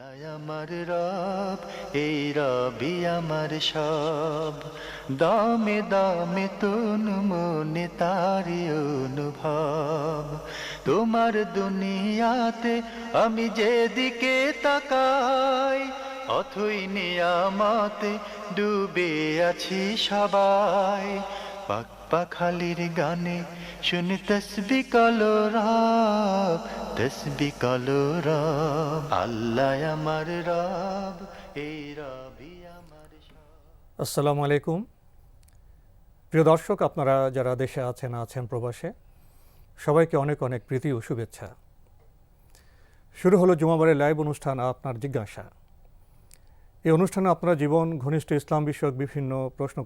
আমার রব, এই রবি আমার সব, দামে দামে তন মনে তারি অনুভব। তোমার দুনিয়াতে আমি যেদিকে তাকাই, অথই নিয়ামতে ডুবে আছি সবাই। পাক পাখালির গানে শুনি তসবি কলো রব, তসবি কলো রব। আল্লাহ আমার রব, এই রবি আমার সব। আসসালামু আলাইকুম প্রিয় দর্শক, আপনারা যারা দেশে আছেন প্রবাসে, সবাইকে অনেক অনেক প্রীতি ও শুভেচ্ছা। শুরু হলো জুমাবারের লাইভ অনুষ্ঠান আপনার জিজ্ঞাসা। এই অনুষ্ঠানে আপনারা জীবন ঘনিষ্ঠ ইসলাম বিষয়ক বিভিন্ন প্রশ্ন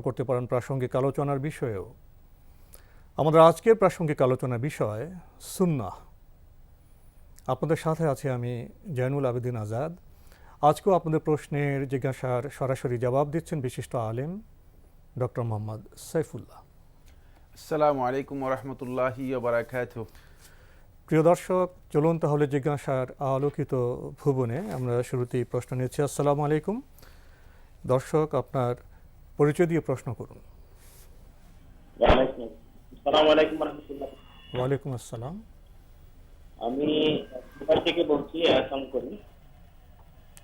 করতে পারেন প্রাসঙ্গিক আলোচনার বিষয়েও। আমাদের আজকের প্রাসঙ্গিক আলোচনার বিষয় সুন্নাহ। আপনাদের সাথে আছি আমি জয়নুল আবেদিন আজাদ। আজকেও আপনাদের প্রশ্নের জিজ্ঞাসার সরাসরি জবাব দিচ্ছেন বিশিষ্ট আলেম ডক্টর মোহাম্মদ সাইফুল্লাহ। আসসালামু আলাইকুম ওরহমতুল্লাহি ওয়া বারাকাতুহু। প্রিয় দর্শক, চলুন তাহলে জিজ্ঞাসার আলোকিত ভুবনে আমরা শুরুতেই প্রশ্ন নিচ্ছি। আসসালামু আলাইকুম। দর্শক, আপনার পরিচয় দিয়ে প্রশ্ন করুন। আসসালামু আলাইকুম রাহমাতুল্লাহ। ওয়ালাইকুম আসসালাম। আমি দুবাই থেকে বলছি, আসাম করি।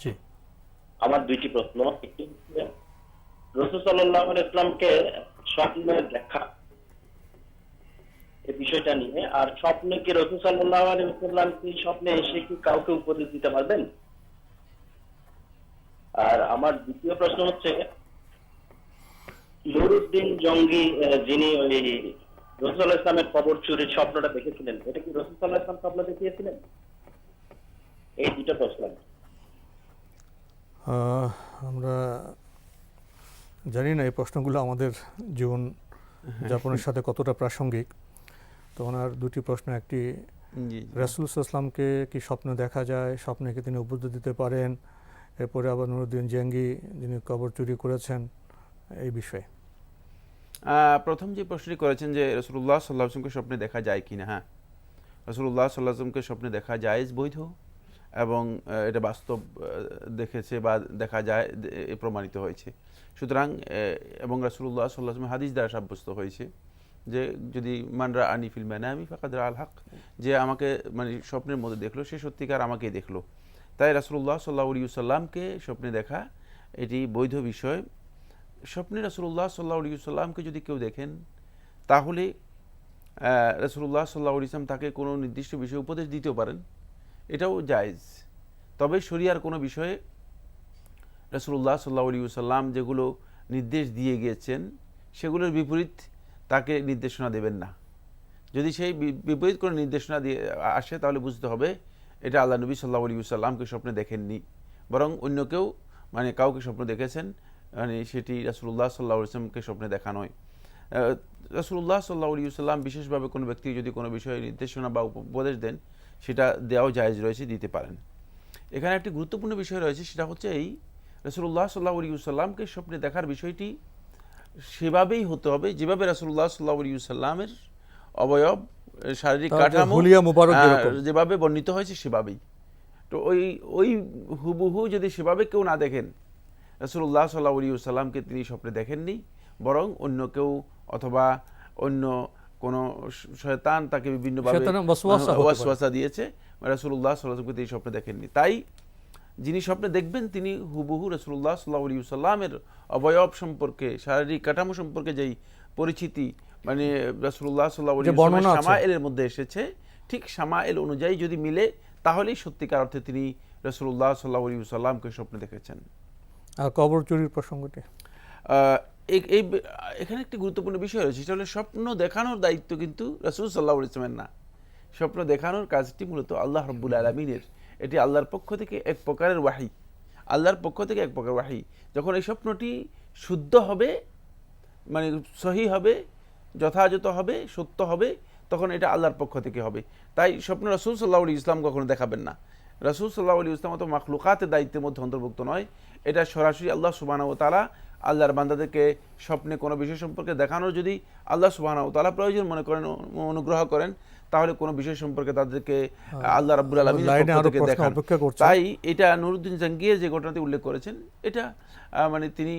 জি। আমার দুইটি প্রশ্ন। একটি হচ্ছে রাসূল সাল্লাল্লাহু আলাইহি ওয়াসাল্লামকে স্বপ্নে দেখা, এই বিষয়টা নিয়ে। আর স্বপ্নে কি রাসূল সাল্লাল্লাহু আলাইহি ওয়াসাল্লাম কি স্বপ্নে এসে কি কাউকে উপদেশ দিতে পারবেন? আর আমার দ্বিতীয় প্রশ্ন হচ্ছে, নুরুদ্দিন জঙ্গি যিনি ওই রাসূল সাল্লাল্লাহু আলাইহি ওয়াসাল্লামের কবর চুরির স্বপ্নটা দেখেছিলেন, এটা কি রাসূল সাল্লাল্লাহু আলাইহি ওয়াসাল্লাম স্বপ্ন দেখিয়েছিলেন? এই দুটো প্রশ্ন। আমরা জানি না এই প্রশ্নগুলো আমাদের জীবন যাপনের সাথে কতটা প্রাসঙ্গিক। তো ওনার দুটি প্রশ্ন, একটি রাসূল সাল্লাল্লাহু আলাইহি ওয়াসাল্লামকে কি স্বপ্নে দেখা যায়, স্বপ্নে কি তিনি উপদেশ দিতে পারেন, এরপরে আবার নুরুদ্দিন জঙ্গি যিনি কবর চুরি করেছেন, এই বিষয়ে। প্রথম যে প্রশ্নটি করেছেন যে রাসূলুল্লাহ সাল্লাল্লাহু আলাইহি ওয়াসাল্লামকে স্বপ্নে দেখা যায় কিনা, হ্যাঁ, রাসূলুল্লাহ সাল্লাল্লাহু আলাইহি ওয়াসাল্লামকে স্বপ্নে দেখা জায়েজ, বৈধ, এবং এটা বাস্তব দেখেছে বা দেখা যায় প্রমাণিত হয়েছে। সুতরাং এবং রাসূলুল্লাহ সাল্লাল্লাহু আলাইহি ওয়াসাল্লাম হাদিস দ্বারা সাব্যস্ত হয়েছে যে যদি মানরা আনি ফিল মানামি ফাকাদ রাআল হক, যে আমাকে মানে স্বপ্নের মধ্যে দেখলো সে সত্যিকার আমাকেই দেখলো। তাই রাসূলুল্লাহ সাল্লাল্লাহু আলাইহি ওয়াসাল্লামকে স্বপ্নে দেখা এটি বৈধ বিষয়। স্বপ্নে রাসূলুল্লাহ সাল্লাল্লাহু আলাইহি ওয়াসাল্লামকে যদি কেউ দেখেন, তাহলে রাসূলুল্লাহ সাল্লাল্লাহু আলাইহি ওয়াসাল্লাম তাকে কোনো নির্দিষ্ট বিষয়ে উপদেশ দিতেও পারেন, এটাও জায়েজ। তবে শরিয়ার কোনো বিষয়ে রাসূলুল্লাহ সাল্লাল্লাহু আলাইহি ওয়াসাল্লাম যেগুলো নির্দেশ দিয়ে গিয়েছেন সেগুলোর বিপরীত তাকে নির্দেশনা দেবেন না। যদি সেই বিপরীত কোনো নির্দেশনা দিয়ে আসে, তাহলে বুঝতে হবে এটা আল্লাহ নবী সাল্লাল্লাহু আলাইহি ওয়াসাল্লামকে স্বপ্নে দেখেননি, বরং অন্য কেউ মানে কাউকে স্বপ্ন দেখেছেন, মানে সেটি রাসূলুল্লাহ সাল্লাল্লাহু আলাইহি ওয়াসাল্লামকে স্বপ্নে দেখা নয়। রাসূলুল্লাহ সাল্লাল্লাহু আলাইহি ওয়াসাল্লাম বিশেষভাবে কোনো ব্যক্তি যদি কোনো বিষয়ে নির্দেশনা বা উপদেশ দেন, সেটা দেওয়াও জায়েজ রয়েছে, দিতে পারেন। এখানে একটি গুরুত্বপূর্ণ বিষয় রয়েছে, সেটা হচ্ছে এই রাসূলুল্লাহ সাল্লাল্লাহু আলাইহি ওয়াসাল্লামকে স্বপ্নে দেখার বিষয়টি সেভাবেই হতে হবে যেভাবে রাসূলুল্লাহ সাল্লাল্লাহু আলাইহি ওয়াসাল্লামের অবয়ব, শারীরিক কাঠামো যেভাবে বর্ণিত হয়েছে সেভাবেই। তো ওই হুবহু যদি সেভাবে কেউ না দেখেন, রাসূলুল্লাহ সাল্লাল্লাহু আলাইহি ওয়াসাল্লামকে তিনি স্বপ্নে দেখেননি, বরং অন্য কেউ অথবা অন্য কোনো শয়তান তাকে বিভিন্নভাবে ওয়াসওয়াসা দিয়েছে, রাসূলুল্লাহ সাল্লাল্লাহু আলাইহি ওয়াসাল্লামকে তিনি স্বপ্নে দেখেননি। তাই যিনি স্বপ্নে দেখবেন তিনি হুবহু রাসূলুল্লাহ সাল্লাল্লাহু আলাইহি ওয়াসাল্লামের অবয়ব সম্পর্কে, শারীরিক কাঠামো সম্পর্কে যেই পরিচিতি মানে রাসূলুল্লাহ সাল্লাল্লাহু আলাইহি ওয়াসাল্লামের শামাইলের মধ্যে এসেছে, ঠিক শামাইল অনুযায়ী যদি মিলে, তাহলেই সত্যিকার অর্থে তিনি রাসূলুল্লাহ সাল্লাল্লাহু আলাইহি ওয়াসাল্লামকে স্বপ্নে দেখেছেন। আর কবর চুরির প্রসঙ্গটি, এখানে একটি গুরুত্বপূর্ণ বিষয় রয়েছে, সেটা হলো স্বপ্ন দেখানোর দায়িত্ব কিন্তু রাসূল সাল্লাল্লাহু আলাইহি ওয়াসাল্লামের না। স্বপ্ন দেখানোর কাজটি মূলত আল্লাহ রাব্বুল আলামিনের। এটি আল্লাহর পক্ষ থেকে এক প্রকারের ওয়াহী, আল্লাহর পক্ষ থেকে এক প্রকার ওয়াহী। যখন এই স্বপ্নটি শুদ্ধ হবে, মানে সহিহ হবে, যথাযথ হবে, সত্য হবে, তখন এটা আল্লাহর পক্ষ থেকে হবে। তাই স্বপ্ন রাসূল সাল্লাল্লাহু আলাইহি ওয়াসাল্লাম কখনো দেখাবেন না। রাসূল সাল্লাল্লাহু আলাইহি ওয়াসাল্লাম তো মাখলুকাতের দায়িত্বের মধ্যে অন্তর্ভুক্ত নয়। এটা সরাসরি আল্লাহ সুবহানাহু ওয়া তাআলা আল্লাহর বান্দাদেরকে স্বপ্নে কোনো বিষয় সম্পর্কে দেখানোর যদি আল্লাহ সুবহানাহু ওয়া তাআলা প্রয়োজন মনে করেন, অনুগ্রহ করেন, তাহলে কোনো বিষয় সম্পর্কে তাদেরকে আল্লাহ রাব্বুল আলামিনের লাইনে পক্ষ আরো থেকে প্রশ্ন দেখান। অপেক্ষা করছে। তাই এটা নুরুদ্দিন জাঙ্গিয়া যে ঘটনাটি উল্লেখ করেছেন, এটা মানে তিনি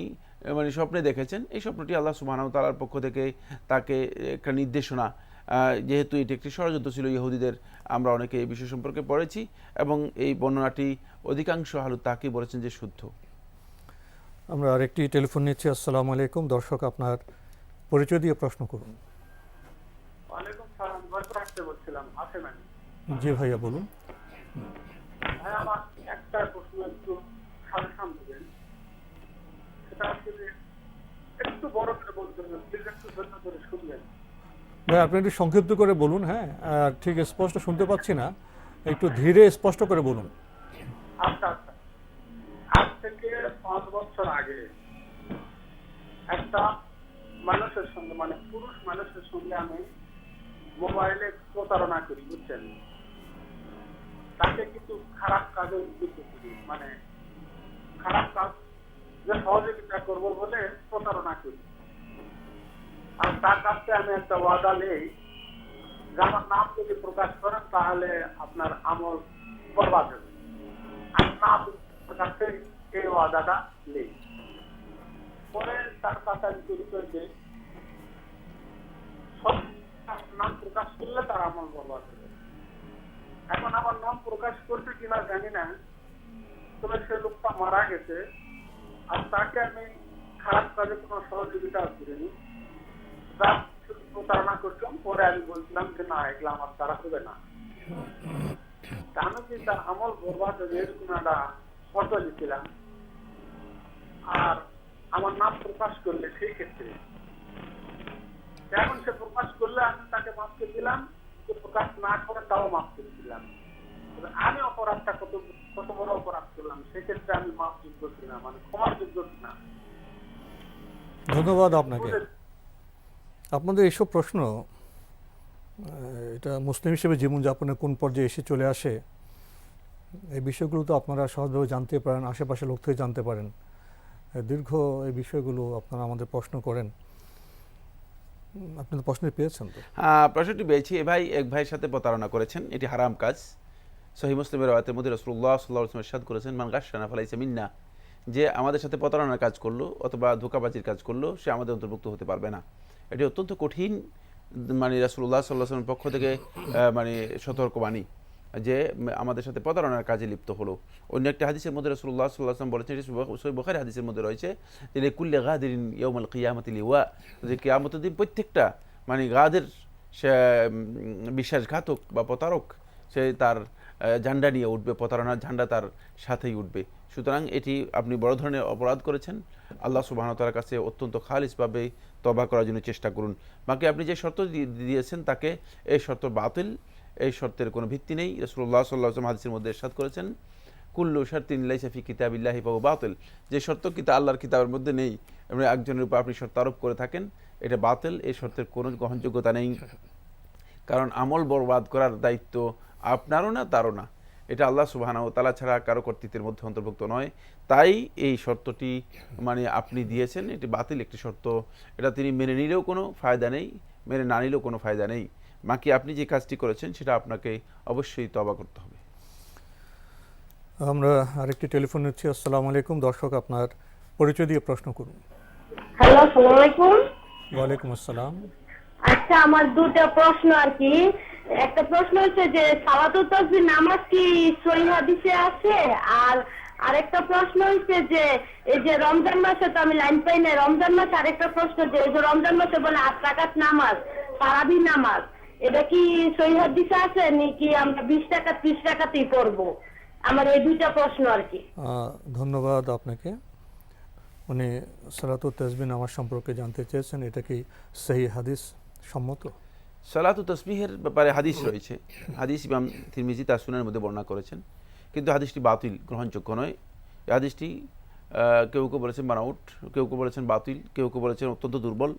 মানে স্বপ্নে দেখেছেন। এই স্বপ্নটি আল্লাহ সুবহানাহু ওয়া তাআলার পক্ষ থেকে তাকে একটা নির্দেশনা, যেহেতু এটি একটি ষড়যন্ত্র ছিল ইহুদিদের, আমরা অনেকে এই বিষয় সম্পর্কে পড়েছি, এবং এই বর্ণনাটি অধিকাংশ আহলুত তাহকিক বলেছেন যে শুদ্ধ। আমরা আরেকটি টেলিফোন নিচ্ছি। আসসালামু আলাইকুম, দর্শক আপনার পরিচয় দিয়ে প্রশ্ন করুন। ওয়ালাইকুম সালাম, জয়পুর হাটতে বলছিলাম, আসেন আমি। জি ভাইয়া বলুন। ভাই আমার একটা প্রশ্ন একটু সাজেশন দেবেন, সেটা হচ্ছে যে একটু বড় করে বলতে হবে, প্লিজ একটু ধৈর্য ধরে শুনবেন। ভাই আপনি একটু সংক্ষিপ্ত করে বলুন। হ্যাঁ, ঠিক স্পষ্ট শুনতে পাচ্ছি না, একটু ধীরে স্পষ্ট করে বলুন। আচ্ছা আচ্ছা, আজ থেকে 5 বছর আগে একটা মানুষের সঙ্গে, মানে পুরুষ মানুষের সঙ্গে আমি মোবাইলে প্রতারণা করি, বুঝছেন। তাকে কিন্তু খারাপ কাজে উদ্বুদ্ধ করি, মানে খারাপ কাজ যে সহযোগিতা করবো বলে প্রতারণা করি। আর তার কাছে আমি একটা ওয়াদা নেই যে আমার নাম যদি প্রকাশ করেন তাহলে আপনার আমল বরবাদ হবে। আমি নাম কাছে এই ওয়াদাটা নেই। পরে তার কাছে আমি পরিচয় দিই, সব নাম প্রকাশ করলে তার আমল বরবাদ হবে। এখন আমার নাম প্রকাশ করছে কিনা জানি না, তবে সে লোকটা মারা গেছে। আর তাকে আমি খারাপ কাজে কোনো সহযোগিতা করিনি, শুধু প্রতারণা করছিলাম। পরে আমি বলছিলাম যে না, এগুলো আমার দ্বারা হবে না। আমি কি তার আমল বরবাদ হবে এরকম একটা শর্ত দিচ্ছিলাম। আর আমার নাম প্রকাশ করলে সেই ক্ষেত্রে এখন সে প্রকাশ করলে আমি তাকে মাফ করে দিলাম, যে প্রকাশ না করে তাও মাফ করে দিলাম। আমি অপরাধটা কত বড় অপরাধ করলাম, সেক্ষেত্রে আমি মাফ যোগ্য কিনা, মানে ক্ষমার যোগ্য কিনা। ধন্যবাদ আপনাকে। আপনাদের এইসব প্রশ্ন, এটা মুসলিম হিসেবে জীবনযাপনের কোন পর্যায়ে এসে চলে আসে, এই বিষয়গুলো তো আপনারা সহজভাবে জানতে পারেন, আশেপাশের লোক থেকে জানতে পারেন। দীর্ঘ এই বিষয়গুলো আপনারা আমাদের প্রশ্ন করেন, আপনাদের প্রশ্ন পেয়েছেন তো? প্রশ্নটি পেয়েছি। এক ভাইয়ের সাথে প্রতারণা করেছেন, এটি হারাম কাজ। সহিহ মুসলিমের রাওয়ায়াতের মধ্যে রাসূলুল্লাহ সাল্লাল্লাহু আলাইহি ওয়াসাল্লাম ইরশাদ করেছেন, মান গাশশানা ফালাইসা মিন্না, যে আমাদের সাথে প্রতারণার কাজ করলো অথবা ধোঁকাবাজির কাজ করলো, সে আমাদের অন্তর্ভুক্ত হতে পারবে না। এটি অত্যন্ত কঠিন, মানে রাসূলুল্লাহ সাল্লাল্লাহু আলাইহি ওয়াসাল্লামের পক্ষ থেকে মানে সতর্কবাণী, যে আমাদের সাথে প্রতারণার কাজে লিপ্ত হলো। অন্য একটি হাদিসের মধ্যে রাসূলুল্লাহ সাল্লাল্লাহু আলাইহি ওয়াসাল্লাম বলেছেন, সহিহ বুখারী হাদিসের মধ্যে রয়েছে, যে লিকুল্লি গাদিরিন ইয়াউমাল কিয়ামাতি লিওয়া, যে কিয়ামতের দিন প্রত্যেকটা মানে গাদের, সে বিশ্বাসঘাতক বা প্রতারক, সে তার ঝান্ডা নিয়ে উঠবে, প্রতারণার ঝান্ডা তার সাথেই উঠবে। সুতরাং এটি আপনি বড় ধরনের অপরাধ করেছেন। আল্লাহ সুবহানাহু ওয়া তাআলার কাছে অত্যন্ত খালিসভাবে তওবা করার জন্য চেষ্টা করুন। বাকি আপনি যে শর্ত দিয়েছেন তাকে, এই শর্ত বাতিল, এই শর্তের কোনো ভিত্তি নেই। রাসূলুল্লাহ সাল্লাল্লাহু আলাইহি ওয়াসাল্লাম হাদিসের মধ্যে ইরশাদ করেছেন, কুল্লু শারতিন লাইসা ফি কিতাবিল্লাহি ফাহুয়া বাতিল, যে শর্ত আল্লাহর কিতাবের মধ্যে নেই, এবং একজনের উপর আপনি শর্ত আরোপ করে থাকেন, এটা বাতিল, এই শর্তের কোনো গ্রহণযোগ্যতা নেই। কারণ আমল বরবাদ করার দায়িত্ব আপনারও না, তারও না, এটা আল্লাহ সুবহানাহু ওয়া তাআলা ছাড়া কারো কর্তৃত্বের মধ্যে অন্তর্ভুক্ত নয়। তাই এই শর্তটি মানে আপনি দিয়েছেন, এটি বাতিল একটি শর্ত। এটা তিনি মেনে নিলেও কোনো ফায়দা নেই, মেনে না নিলেও কোনো ফায়দা নেই। বাকি আপনি যে কাজটি করেছেন সেটা আপনাকে অবশ্যই তওবা করতে হবে। আমরা আরেকটি টেলিফোন নিচ্ছি। আসসালামু আলাইকুম, দর্শক আপনার পরিচয় দিয়ে প্রশ্ন করুন। হ্যালো, আসসালামু আলাইকুম। ওয়ালাইকুম আসসালাম। আচ্ছা, আমার দুটো প্রশ্ন আর কি। একটা প্রশ্ন হচ্ছে যে সালাতুত তাসবিহ নামাজ কি সহিহ হাদিসে আছে? আর আরেকটা প্রশ্ন হচ্ছে যে এই যে রমজান মাসে তো আমি লাইন পাই না, রমজান মাসে আরেকটা প্রশ্ন, যে এই যে রমজান মাসে বলে 8 রাকাত নামাজ, তারাবি নামাজ, এটা কি সহিহ হাদিসে আছে নাকি আমরা 20 রাকাত 30 রাকাতই পড়বো? আমার এই দুইটা প্রশ্ন আর কি। ধন্যবাদ আপনাকে। উনি সালাতুত তাসবিহ নামাজ সম্পর্কে জানতে চেয়েছেন, এটা কি সহিহ হাদিস সম্মত? সালাতুত তাসবিহের ব্যাপারে হাদিস রয়েছে, হাদিস ইমাম তিরমিজি তার সুনানের মধ্যে বর্ণনা করেছেন, কিন্তু হাদিসটি বাতিল, গ্রহণযোগ্য নয়। এই হাদিসটি কেউ কেউ বলেছেন বানাউট, কেউ কেউ বলেছেন বাতিল, কেউ কেউ বলেছেন অত্যন্ত দুর্বল।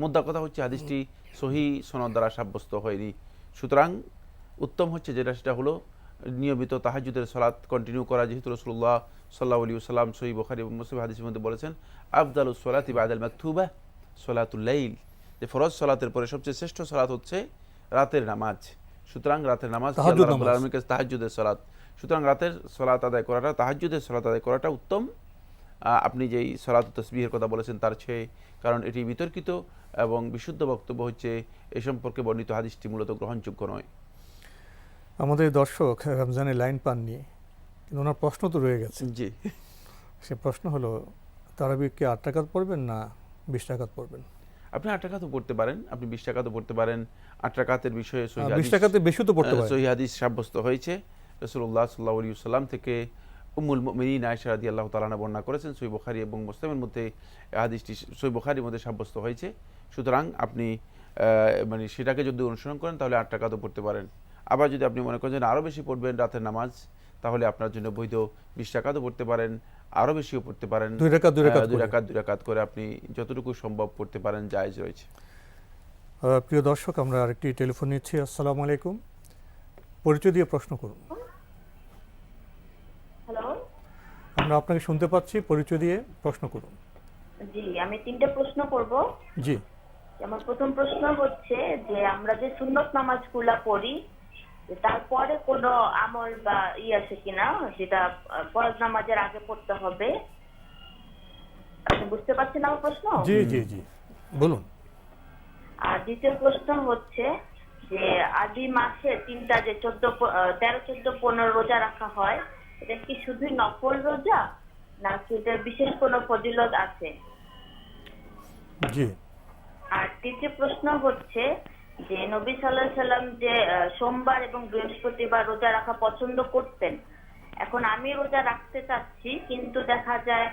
মুদ্রা কথা হচ্ছে হাদিসটি সহি সনদ দ্বারা সাব্যস্ত হয়নি। সুতরাং উত্তম হচ্ছে যেটা, সেটা হলো নিয়মিত তাহাজ্জুদের সালাত কন্টিনিউ করা, যেহেতু রাসূলুল্লাহ সাল্লাল্লাহু আলাইহি ওয়াসাল্লাম সহিহ বুখারী এবং মুসলিম হাদিসের মধ্যে বলেছেন, আফদালুস সালাতি বাদাল মাকতুবা সালাতুল লাইল, যে ফরজ সালাতের পরে সবচেয়ে শ্রেষ্ঠ সালাত হচ্ছে রাতের নামাজ। সুতরাং রাতের নামাজ তাহাজ্জুদ আল্লাহ রাব্বুল নামাজ। আলামিনের কাছে তাহাজ্জুদের সালাত, সুতরাং রাতের সালাত আদায় করাটা, তাহাজ্জুদের সালাত আদায় করাটা উত্তম আপনি যেই সালাত ও তাসবিহের কথা বলেছেন তার চেয়ে, কারণ এটি বিতর্কিত এবং বিশুদ্ধ বক্তব্য হচ্ছে এ সম্পর্কে বর্ণিত হাদিসটি মূলত গ্রহণযোগ্য নয়। আমাদের দর্শক রমজানের লাইন পাননি, কিন্তু ওনার প্রশ্ন তো রয়ে গেছে। জি, সে প্রশ্ন হলো তারাবি কি 8 রাকাত পড়বেন না 20 রাকাত পড়বেন? আপনি 8 রাকাতও পড়তে পারেন, আপনি 20 রাকাতও পড়তে পারেন। 8 রাকাতের বিষয়ে 20 রাকাতের বেশি তো পড়তে পারেন। সহিহ হাদিস সাব্যস্ত হয়েছে। রাসূলুল্লাহ সাল্লাল্লাহু আলাইহি ওয়াসাল্লাম থেকে উম্মুল মুমিনিন আয়েশা রাদিয়াল্লাহু তাআলা আনহা বর্ণনা করেছেন, সহিহ বুখারী এবং মুসলিমের মধ্যে এই হাদিসটি সহিহ বুখারীর মধ্যে সাব্যস্ত হয়েছে। সুতরাং আপনি মানে সেটাকে যদি অনুসরণ করেন তাহলে 8 রাকাতও পড়তে পারেন। আবার যদি আপনি মনে করেন যে আরও বেশি পড়বেন রাতের নামাজ, তাহলে আপনার জন্য বৈধ 20 রাকাতও পড়তে পারেন, আরও বেশিও পড়তে পারেন। 2 রাকাত 2 রাকাত 2 রাকাত 2 রাকাত করে আপনি যতটুকু সম্ভব পড়তে পারেন, জায়েজ রয়েছে। প্রিয় দর্শক, আমরা আরেকটি টেলিফোন নিচ্ছি। আসসালামু আলাইকুম, পরিচয় দিয়ে প্রশ্ন করুন। হ্যালো, আমরা আপনাকে শুনতে পাচ্ছি, পরিচয় দিয়ে প্রশ্ন করুন। জি আমি 3টে প্রশ্ন করব। জি, আমার প্রথম প্রশ্ন হচ্ছে যে আমরা যে সুন্নত নামাজগুলা পড়ি তারপরে কোনো আমল বা আছে কিনা যেটা ফরজ নামাজের আগে পড়তে হবে? আপনি বুঝতে পারছেন আমার প্রশ্ন? জি জি জি বলুন। আর দ্বিতীয় প্রশ্ন হচ্ছে যে আদি মাসে 3টা যে 13, 14, 15 রোজা রাখা হয়, এটা কি শুধুই নফল রোজা নাকি এটার বিশেষ কোনো ফজিলত আছে? জি, আর তৃতীয় প্রশ্ন হচ্ছে যে নবী সাল্লাল্লাহু আলাইহি সাল্লাম যে সোমবার এবং বৃহস্পতিবার রোজা রাখা পছন্দ করতেন, এখন আমি রোজা রাখতে চাচ্ছি কিন্তু দেখা যায়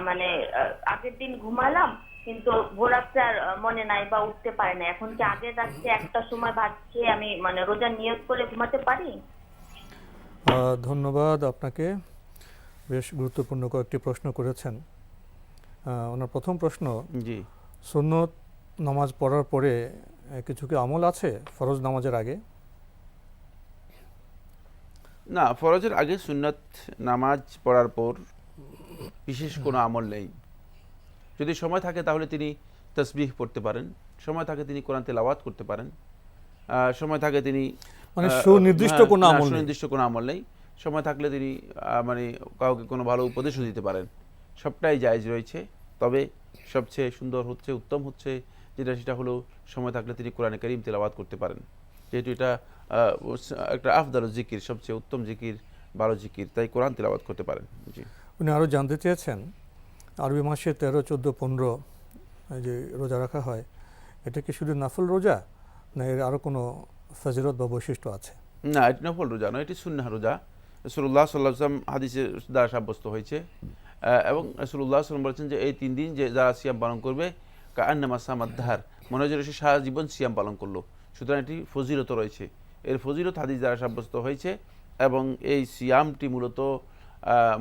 মানে আগের দিন ঘুমালাম কিন্তু ভোর রাত্রে আর মনে নাই বা উঠতে পারি না, এখন কি আগের রাত্রে একটা সময় ভাত খেয়ে আমি মানে রোজা নিয়ত করে ঘুমাতে পারি? ধন্যবাদ আপনাকে, বেশ গুরুত্বপূর্ণ কয়েকটি প্রশ্ন করেছেন। ওনার প্রথম প্রশ্ন, জি, সুন্নত নামাজ পড়ার পরে কিছু কি আমল আছে ফরজ নামাজের আগে? না, ফরজের আগে সুন্নাত নামাজ পড়ার পর বিশেষ কোনো আমল নেই। যদি সময় থাকে তাহলে তিনি তাসবিহ পড়তে পারেন, সময় থাকে তিনি কোরআন তেলাওয়াত করতে পারেন, সময় থাকে তিনি মানে সুনির্দিষ্ট কোনো আমল নেই। সুনির্দিষ্ট কোনো আমল নেই। সময় থাকলে তিনি মানে কাউকে কোনো ভালো উপদেশও দিতে পারেন। সবটাই জায়েজ রয়েছে। তবে সবচেয়ে সুন্দর হচ্ছে, উত্তম হচ্ছে সেটা হলো সময় থাকলে তিনি কোরআনে কারীম তেলাওয়াত করতে পারেন, যেহেতু এটা একটা আফদালুজ জিকির, সবচেয়ে উত্তম জিকির, ভালো জিকির, তাই কোরআন তেলাওয়াত করতে পারেন। জি, উনি আরও জানতে চেয়েছেন আরবি মাসে 13, 14, 15 যে রোজা রাখা হয়, এটা কি শুধু নফল রোজা না এর আরও কোনো ফজিলত বা বৈশিষ্ট্য আছে? না, এটি নফল রোজা নয়, এটি সুন্নাহ রোজা। রাসূলুল্লাহ সাল্লাল্লাহু আলাইহি ওয়াসাল্লাম হাদিসের দ্বারা সাব্যস্ত হয়েছে এবং রাসূলুল্লাহ সাল্লাল্লাহু আলাইহি ওয়াসাল্লাম বলেছেন যে এই 3 দিন যে যারা সিয়াম পালন করবে কাআন্নামা সামাদ দাহর, মনে হয় যেন সে সারা জীবন সিয়াম পালন করলো। সুতরাং এটি ফজিলত রয়েছে, এর ফজিলত হাদিস দ্বারা সাব্যস্ত হয়েছে এবং এই সিয়ামটি মূলত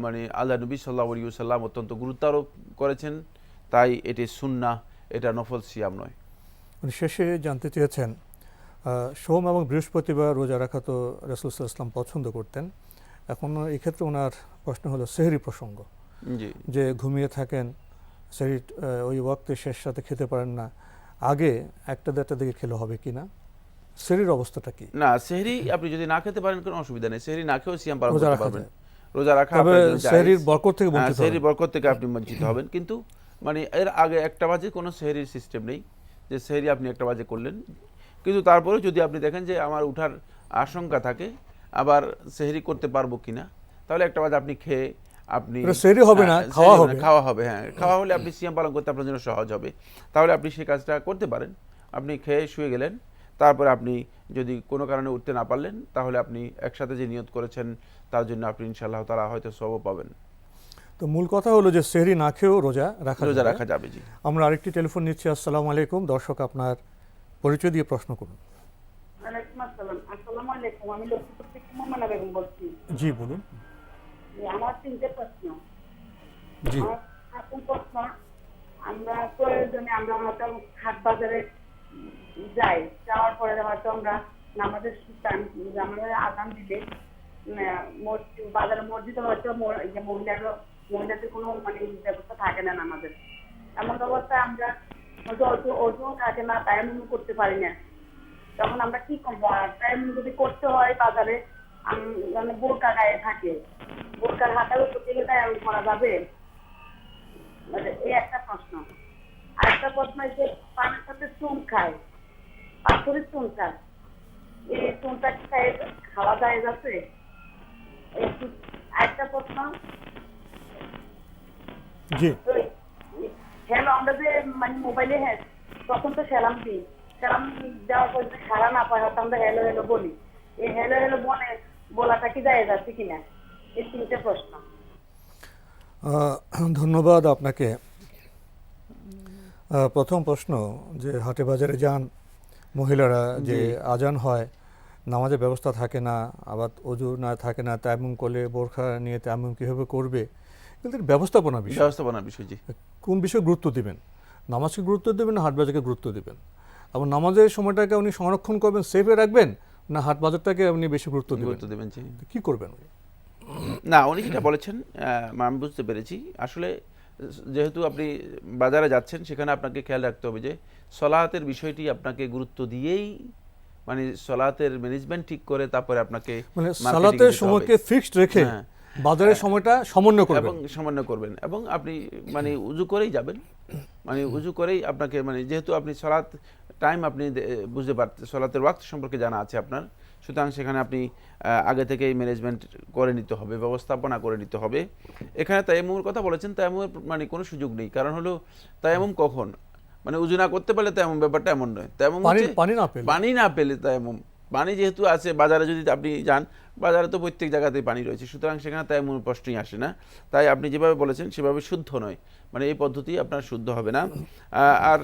মানে আল্লাহ নবী সাল্লাল্লাহু আলাইহি ওয়াসাল্লাম অত্যন্ত গুরুত্ব আরোপ করেছেন, তাই এটি সুন্নাহ, এটা নফল সিয়াম নয়। উনি শেষে জানতে চেয়েছেন সোম এবং বৃহস্পতিবার রোজা রাখা তো রাসূল সাল্লাল্লাহু আলাইহি ওয়াসাল্লাম পছন্দ করতেন। এখন এই ক্ষেত্রে ওনার প্রশ্ন হলো সেহরি প্রসঙ্গ, জি, যে ঘুমিয়ে থাকেন, সেহরি ওই ওয়াক্তে শেষ সাথে খেতে পারেন না, আগে 1টা 1:30 দিকে খেলে হবে কি না, সেহরির অবস্থাটা কি? না, সেহরি আপনি যদি না খেতে পারেন কোনো অসুবিধা নেই, সেহরি না খেয়েও সিয়াম পালন রোজা করতে রাখা পারবেন। যায়। রোজা রাখা তবে আপনার জন্য জায়েজ। সেহরির বরকত থেকে বঞ্চিত সেহরির হবেন। বরকত থেকে আপনি বঞ্চিত হবেন, কিন্তু মানে এর আগে 1টা বাজে কোনো সেহরির সিস্টেম নেই যে সেহরি আপনি 1টা বাজে করলেন। কিন্তু তারপরে যদি আপনি দেখেন যে আমার উঠার আশঙ্কা থাকে, আবার সেহরি করতে পারবো কিনা, তাহলে 1টা বাজে আপনি খেয়ে আপনি সেহরি হবে না, খাওয়া হবে। খাওয়া হবে, হ্যাঁ, খাওয়া হলে আপনি সিয়াম পালন করতে আপনার জন্য সহজ হবে। তাহলে আপনি সেই কাজটা করতে পারেন। আপনি খেয়ে শুয়ে গেলেন, তারপরে আপনি যদি কোনো কারণে উঠতে না পারলেন, তাহলে আপনি একসাথে যে নিয়ত করেছেন তার জন্য আপনি ইনশাআল্লাহ তাআলা হয়তো সওয়াব পাবেন। তো মূল কথা হলো যে সেহরি না খেয়েও রোজা রোজা যাবে। রাখা যাবে। জি, আমরা আরেকটি টেলিফোন নিচ্ছি। আসসালামু আলাইকুম, দর্শক আপনার পরিচয় দিয়ে প্রশ্ন করুন। ওয়ালাইকুম আসসালাম। আসসালামু আলাইকুম, আমি লক্ষ্মীপুর থেকে মোমেনা বেগম বলছি। জি বলুন। আমার 3টে প্রশ্ন। জি, আমার প্রথম প্রশ্ন, আমরা প্রয়োজনে আমরা হয়তো হাট বাজারে যাই, যাওয়ার পরে হয়তো আমরা নামাজের টাইম আমাদের আযান দিলে বাজারে মসজিদে হয়তো মহিলাদের কোনো মানে ব্যবস্থা থাকে না নামাজের, এমন অবস্থায় আমরা হয়তো অজু থাকে না, তায়াম্মুম করতে পারি না, তখন আমরা কি করবো? টাইম যদি করতে হয় বাজারে, মানে বোরকা গায়ে থাকে, বোরকার হাতার উপর থেকে টাইম করা যাবে? মানে এই একটা প্রশ্ন। আরেকটা প্রশ্ন হচ্ছে পানের সাথে চুন খায়, পাথরের চুন খায়, এই চুনটা কি খাওয়া যায় যাচ্ছে? আরেকটা প্রশ্ন, জি হ্যালো আমরা যে মানে মোবাইলে হ্যাঁ তখন তো সেলাম দিই, সেলাম দেওয়ার পর যদি সারা না পাই হয়তো আমরা হ্যালো হ্যালো বলি, এই হ্যালো হ্যালো বলাটা কি যায় যাচ্ছে কিনা? এই 3টে প্রশ্ন। ধন্যবাদ আপনাকে। প্রথম প্রশ্ন যে হাটে বাজারে যান মহিলারা, যে আজান হয়, নামাজের ব্যবস্থা থাকে না, আবার অজু না থাকে না, তায়াম্মুম করলে বোরখা নিয়ে তায়াম্মুম কীভাবে করবে, কিন্তু ব্যবস্থাপনা বিষয় জি। কোন বিষয়ে গুরুত্ব দিবেন? নামাজকে গুরুত্ব দেবেন না হাট বাজারকে গুরুত্ব দিবেন? এবং নামাজের সময়টাকে উনি সংরক্ষণ করবেন, সেফে রাখবেন, না হাট বাজারটাকে আপনি বেশি গুরুত্ব দেবেন? কি করবেন উনি? না, উনি যেটা বলেছেন আমি বুঝতে পেরেছি। আসলে যেহেতু আপনি বাজারে যাচ্ছেন, সেখানে আপনাকে খেয়াল রাখতে হবে যে সলাতের বিষয়টি আপনাকে গুরুত্ব দিয়েই, মানে সলাতের ম্যানেজমেন্ট ঠিক করে তারপরে আপনাকে মানে সালাতের সময়কে ফিক্সড রেখে বাজারের সময়টা সমন্বয় করবেন এবং আপনি মানে উজু করেই যাবেন, মানে উজু করেই আপনাকে, মানে যেহেতু আপনি সলাত টাইম আপনি বুঝতে পারছেন, সলাতের ওয়াক্ত সম্পর্কে জানা আছে আপনার, সুতরাং সেখানে আপনি আগে থেকেই ম্যানেজমেন্ট করে নিতে হবে, ব্যবস্থাপনা করে নিতে হবে। এখানে তায়াম্মুমের কথা বলেছেন, তায়াম্মুমের মানে কোনো সুযোগ নেই, কারণ হলো তায়াম্মুম কখন, মানে উজু না করতে পারলে তায়াম্মুম, ব্যাপারটা এমন নয়। তায়াম্মুম পানি না পেলে তায়াম্মুম, পানি যেহেতু আছে বাজারে, যদি আপনি যান বাজারে তো প্রত্যেক জায়গাতেই পানি রয়েছে, সুতরাং সেখানে তায়াম্মুমের প্রশ্নই আসে না। তাই আপনি যেভাবে বলেছেন সেভাবে শুদ্ধ নয়, মানে এই পদ্ধতি আপনার শুদ্ধ হবে না। আর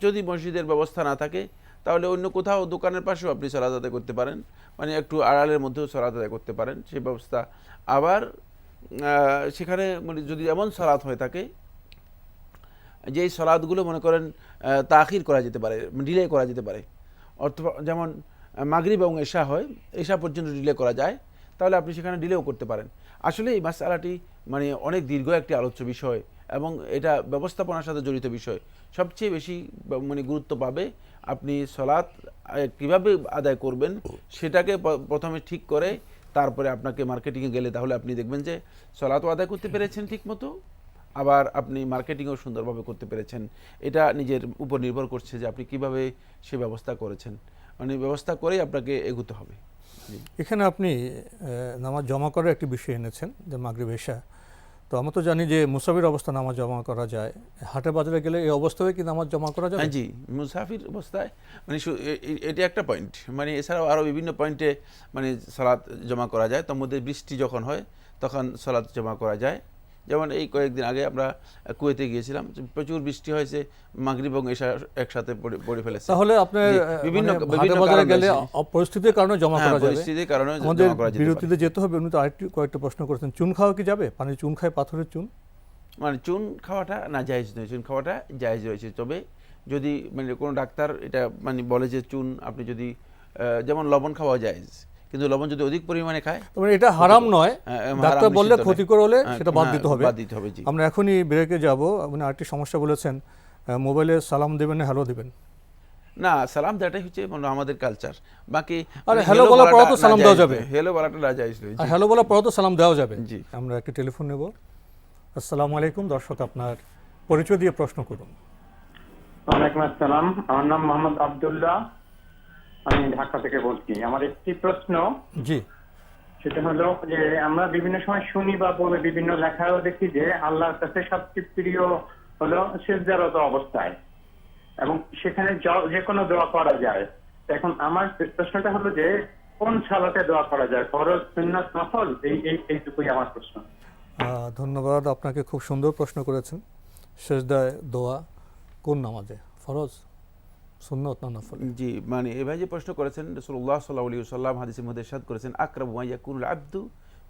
যদি মসজিদের ব্যবস্থা না থাকে তাহলে অন্য কোথাও দোকানের পাশেও আপনি সালাত আদায় করতে পারেন, মানে একটু আড়ালের মধ্যেও সালাত আদায় করতে পারেন, সেই ব্যবস্থা। আবার সেখানে মানে যদি এমন সালাত হয়ে থাকে যেই সালাতগুলো মনে করেন তাখির করা যেতে পারে, ডিলে করা যেতে পারে, অথবা যেমন মাগরিব এবং এশা হয়, এশা পর্যন্ত ডিলে করা যায়, তাহলে আপনি সেখানে ডিলেও করতে পারেন। আসলে এই মাসআলাটি মানে অনেক দীর্ঘ একটি আলোচ্য বিষয় এবং এটা ব্যবস্থাপনার সাথে জড়িত বিষয়। সবচেয়ে বেশি মানে গুরুত্ব পাবে আপনি সলাৎ কিভাবে আদায় করবেন সেটাকে প্রথমে ঠিক করে তারপরে আপনাকে মার্কেটিংয়ে গেলে তাহলে আপনি দেখবেন যে সলাৎও আদায় করতে পেরেছেন ঠিক মতো, আবার আপনি মার্কেটিংও সুন্দরভাবে করতে পেরেছেন। এটা নিজের উপর নির্ভর করছে যে আপনি কিভাবে সে ব্যবস্থা করেছেন, মানে ব্যবস্থা করেই আপনাকে এগোতে হবে। এখানে আপনি নামাজ জমা করার একটি বিষয় এনেছেন, যে মাগরিব এশা। তো আমরা তো জানি যে মুসাফির অবস্থা নামাজ জমা করা যায়, হাটে বাজারে গেলে এই অবস্থায় কি নামাজ জমা করা যায়? জি, মুসাফির অবস্থায় মানে এটা একটা পয়েন্ট, মানে এছাড়াও আরও বিভিন্ন পয়েন্টে মানে সালাত জমা করা যায়। তার মধ্যে বৃষ্টি যখন হয় তখন সালাত জমা করা যায়। যেমন এই কয়েকদিন আগে আমরা কুয়েতে গিয়েছিলাম, প্রচুর বৃষ্টি হয়েছে, মাগরিব এবং এশা একসাথে পড়ে ফেলেছে। তাহলে আপনার বিভিন্ন বাজারে গেলে পরিস্থিতির কারণে জমা করা যাবে, পরিস্থিতির কারণে আমাদের বিরতিতে যেতে হবে। উনি তো আরেকটু কয়েকটা প্রশ্ন করেছেন, চুন খাওয়া কি যাবে? পানি চুন খায়, পাথরের চুন, মানে চুন খাওয়াটা না জায়েজ নয়, চুন খাওয়াটা জায়েজ রয়েছে। তবে যদি মানে কোনো ডাক্তার এটা মানে বলে যে চুন আপনি যদি যেমন লবণ খাওয়া জায়েজ, কিন্তু লবণ যদি অধিক পরিমাণে খায় মানে এটা হারাম নয়, ডাক্তার বললে ক্ষতিকর হলে সেটা বাদ দিতে হবে। জি। আমরা এখনই ব্রেকে যাব। আপনি আরেকটি সমস্যা বলেছেন, মোবাইলে সালাম দেবেন না হ্যালো দেবেন? না, সালাম দেওয়াটাই হচ্ছে আমাদের কালচার। বাকি আরে হ্যালো বলার পর তো সালাম দেওয়া যাবে, হ্যালো বলাটা না জায়েজ নয়। আর হ্যালো বলার পর তো সালাম দেওয়া যাবে। জি। আমরা একটি টেলিফোন নেব। আসসালামু আলাইকুম। দর্শক, আপনার পরিচয় দিয়ে প্রশ্ন করুন। ওয়ালাইকুম আসসালাম, আমার নাম মোহাম্মদ আব্দুল্লাহ, আমি ঢাকা থেকে বলছি। আমার একটি প্রশ্ন, জি, সেটা হলো যে আমরা বিভিন্ন সময় শুনি বা বলে বিভিন্ন লেখাও দেখি যে আল্লাহর কাছে সবচেয়ে প্রিয় হলো সিজদারত অবস্থায়, এবং সেখানে যে কোনো দোয়া করা যায়। এখন আমার প্রশ্নটা হলো যে কোন সালাতে দোয়া করা যায়, ফরজ, সুন্নাত, নফল, এইটুকুই আমার প্রশ্ন। ধন্যবাদ আপনাকে, খুব সুন্দর প্রশ্ন করেছেন। সিজদায় দোয়া কোন নামাজে, ফরজ, সুন্নত না নফল? জি, মানে এভাবে যে প্রশ্ন করেছেন, রাসূলুল্লাহ সাল্লাল্লাহু আলাইহি ওয়াসাল্লাম হাদিসের মধ্যে ইরশাদ করেছেন, আকরাবু মা ইয়াকুনুল আবদু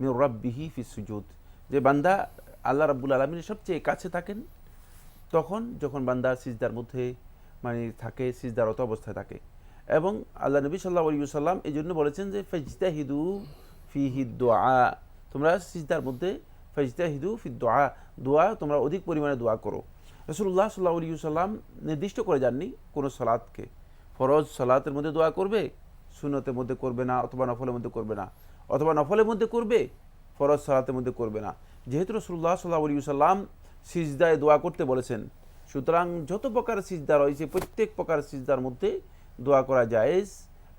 মির রাব্বিহি ফিস সুজুদ, যে বান্দা আল্লাহ রাব্বুল আলামিনের সবচেয়ে কাছে থাকেন তখন যখন বান্দা সিজদার মধ্যে মানে থাকে, সিজদারত অবস্থায় থাকে। এবং আল্লাহ নবী সাল্লাল্লাহু আলাইহি ওয়াসাল্লাম এই জন্য বলেছেন যে ফাজতাহিদু ফিহি দুআ, তোমরা সিজদার মধ্যে ফাজতাহিদু ফি দুআ, দোয়া তোমরা অধিক পরিমাণে দোয়া করো। রাসূলুল্লাহ সাল্লাল্লাহু আলাইহি ওয়াসাল্লাম নির্দিষ্ট করে যাননি কোনো সালাতকে, ফরজ সালাতের মধ্যে দোয়া করবে, সুন্নতের মধ্যে করবে না, অথবা নফলের মধ্যে করবে না, অথবা নফলের মধ্যে করবে, ফরজ সালাতের মধ্যে করবে না। যেহেতু রাসূলুল্লাহ সাল্লাল্লাহু আলাইহি ওয়াসাল্লাম সিজদায় দোয়া করতে বলেছেন, সুতরাং যত প্রকার সিজদা রয়েছে প্রত্যেক প্রকার সিজদার মধ্যে দোয়া করা জায়েজ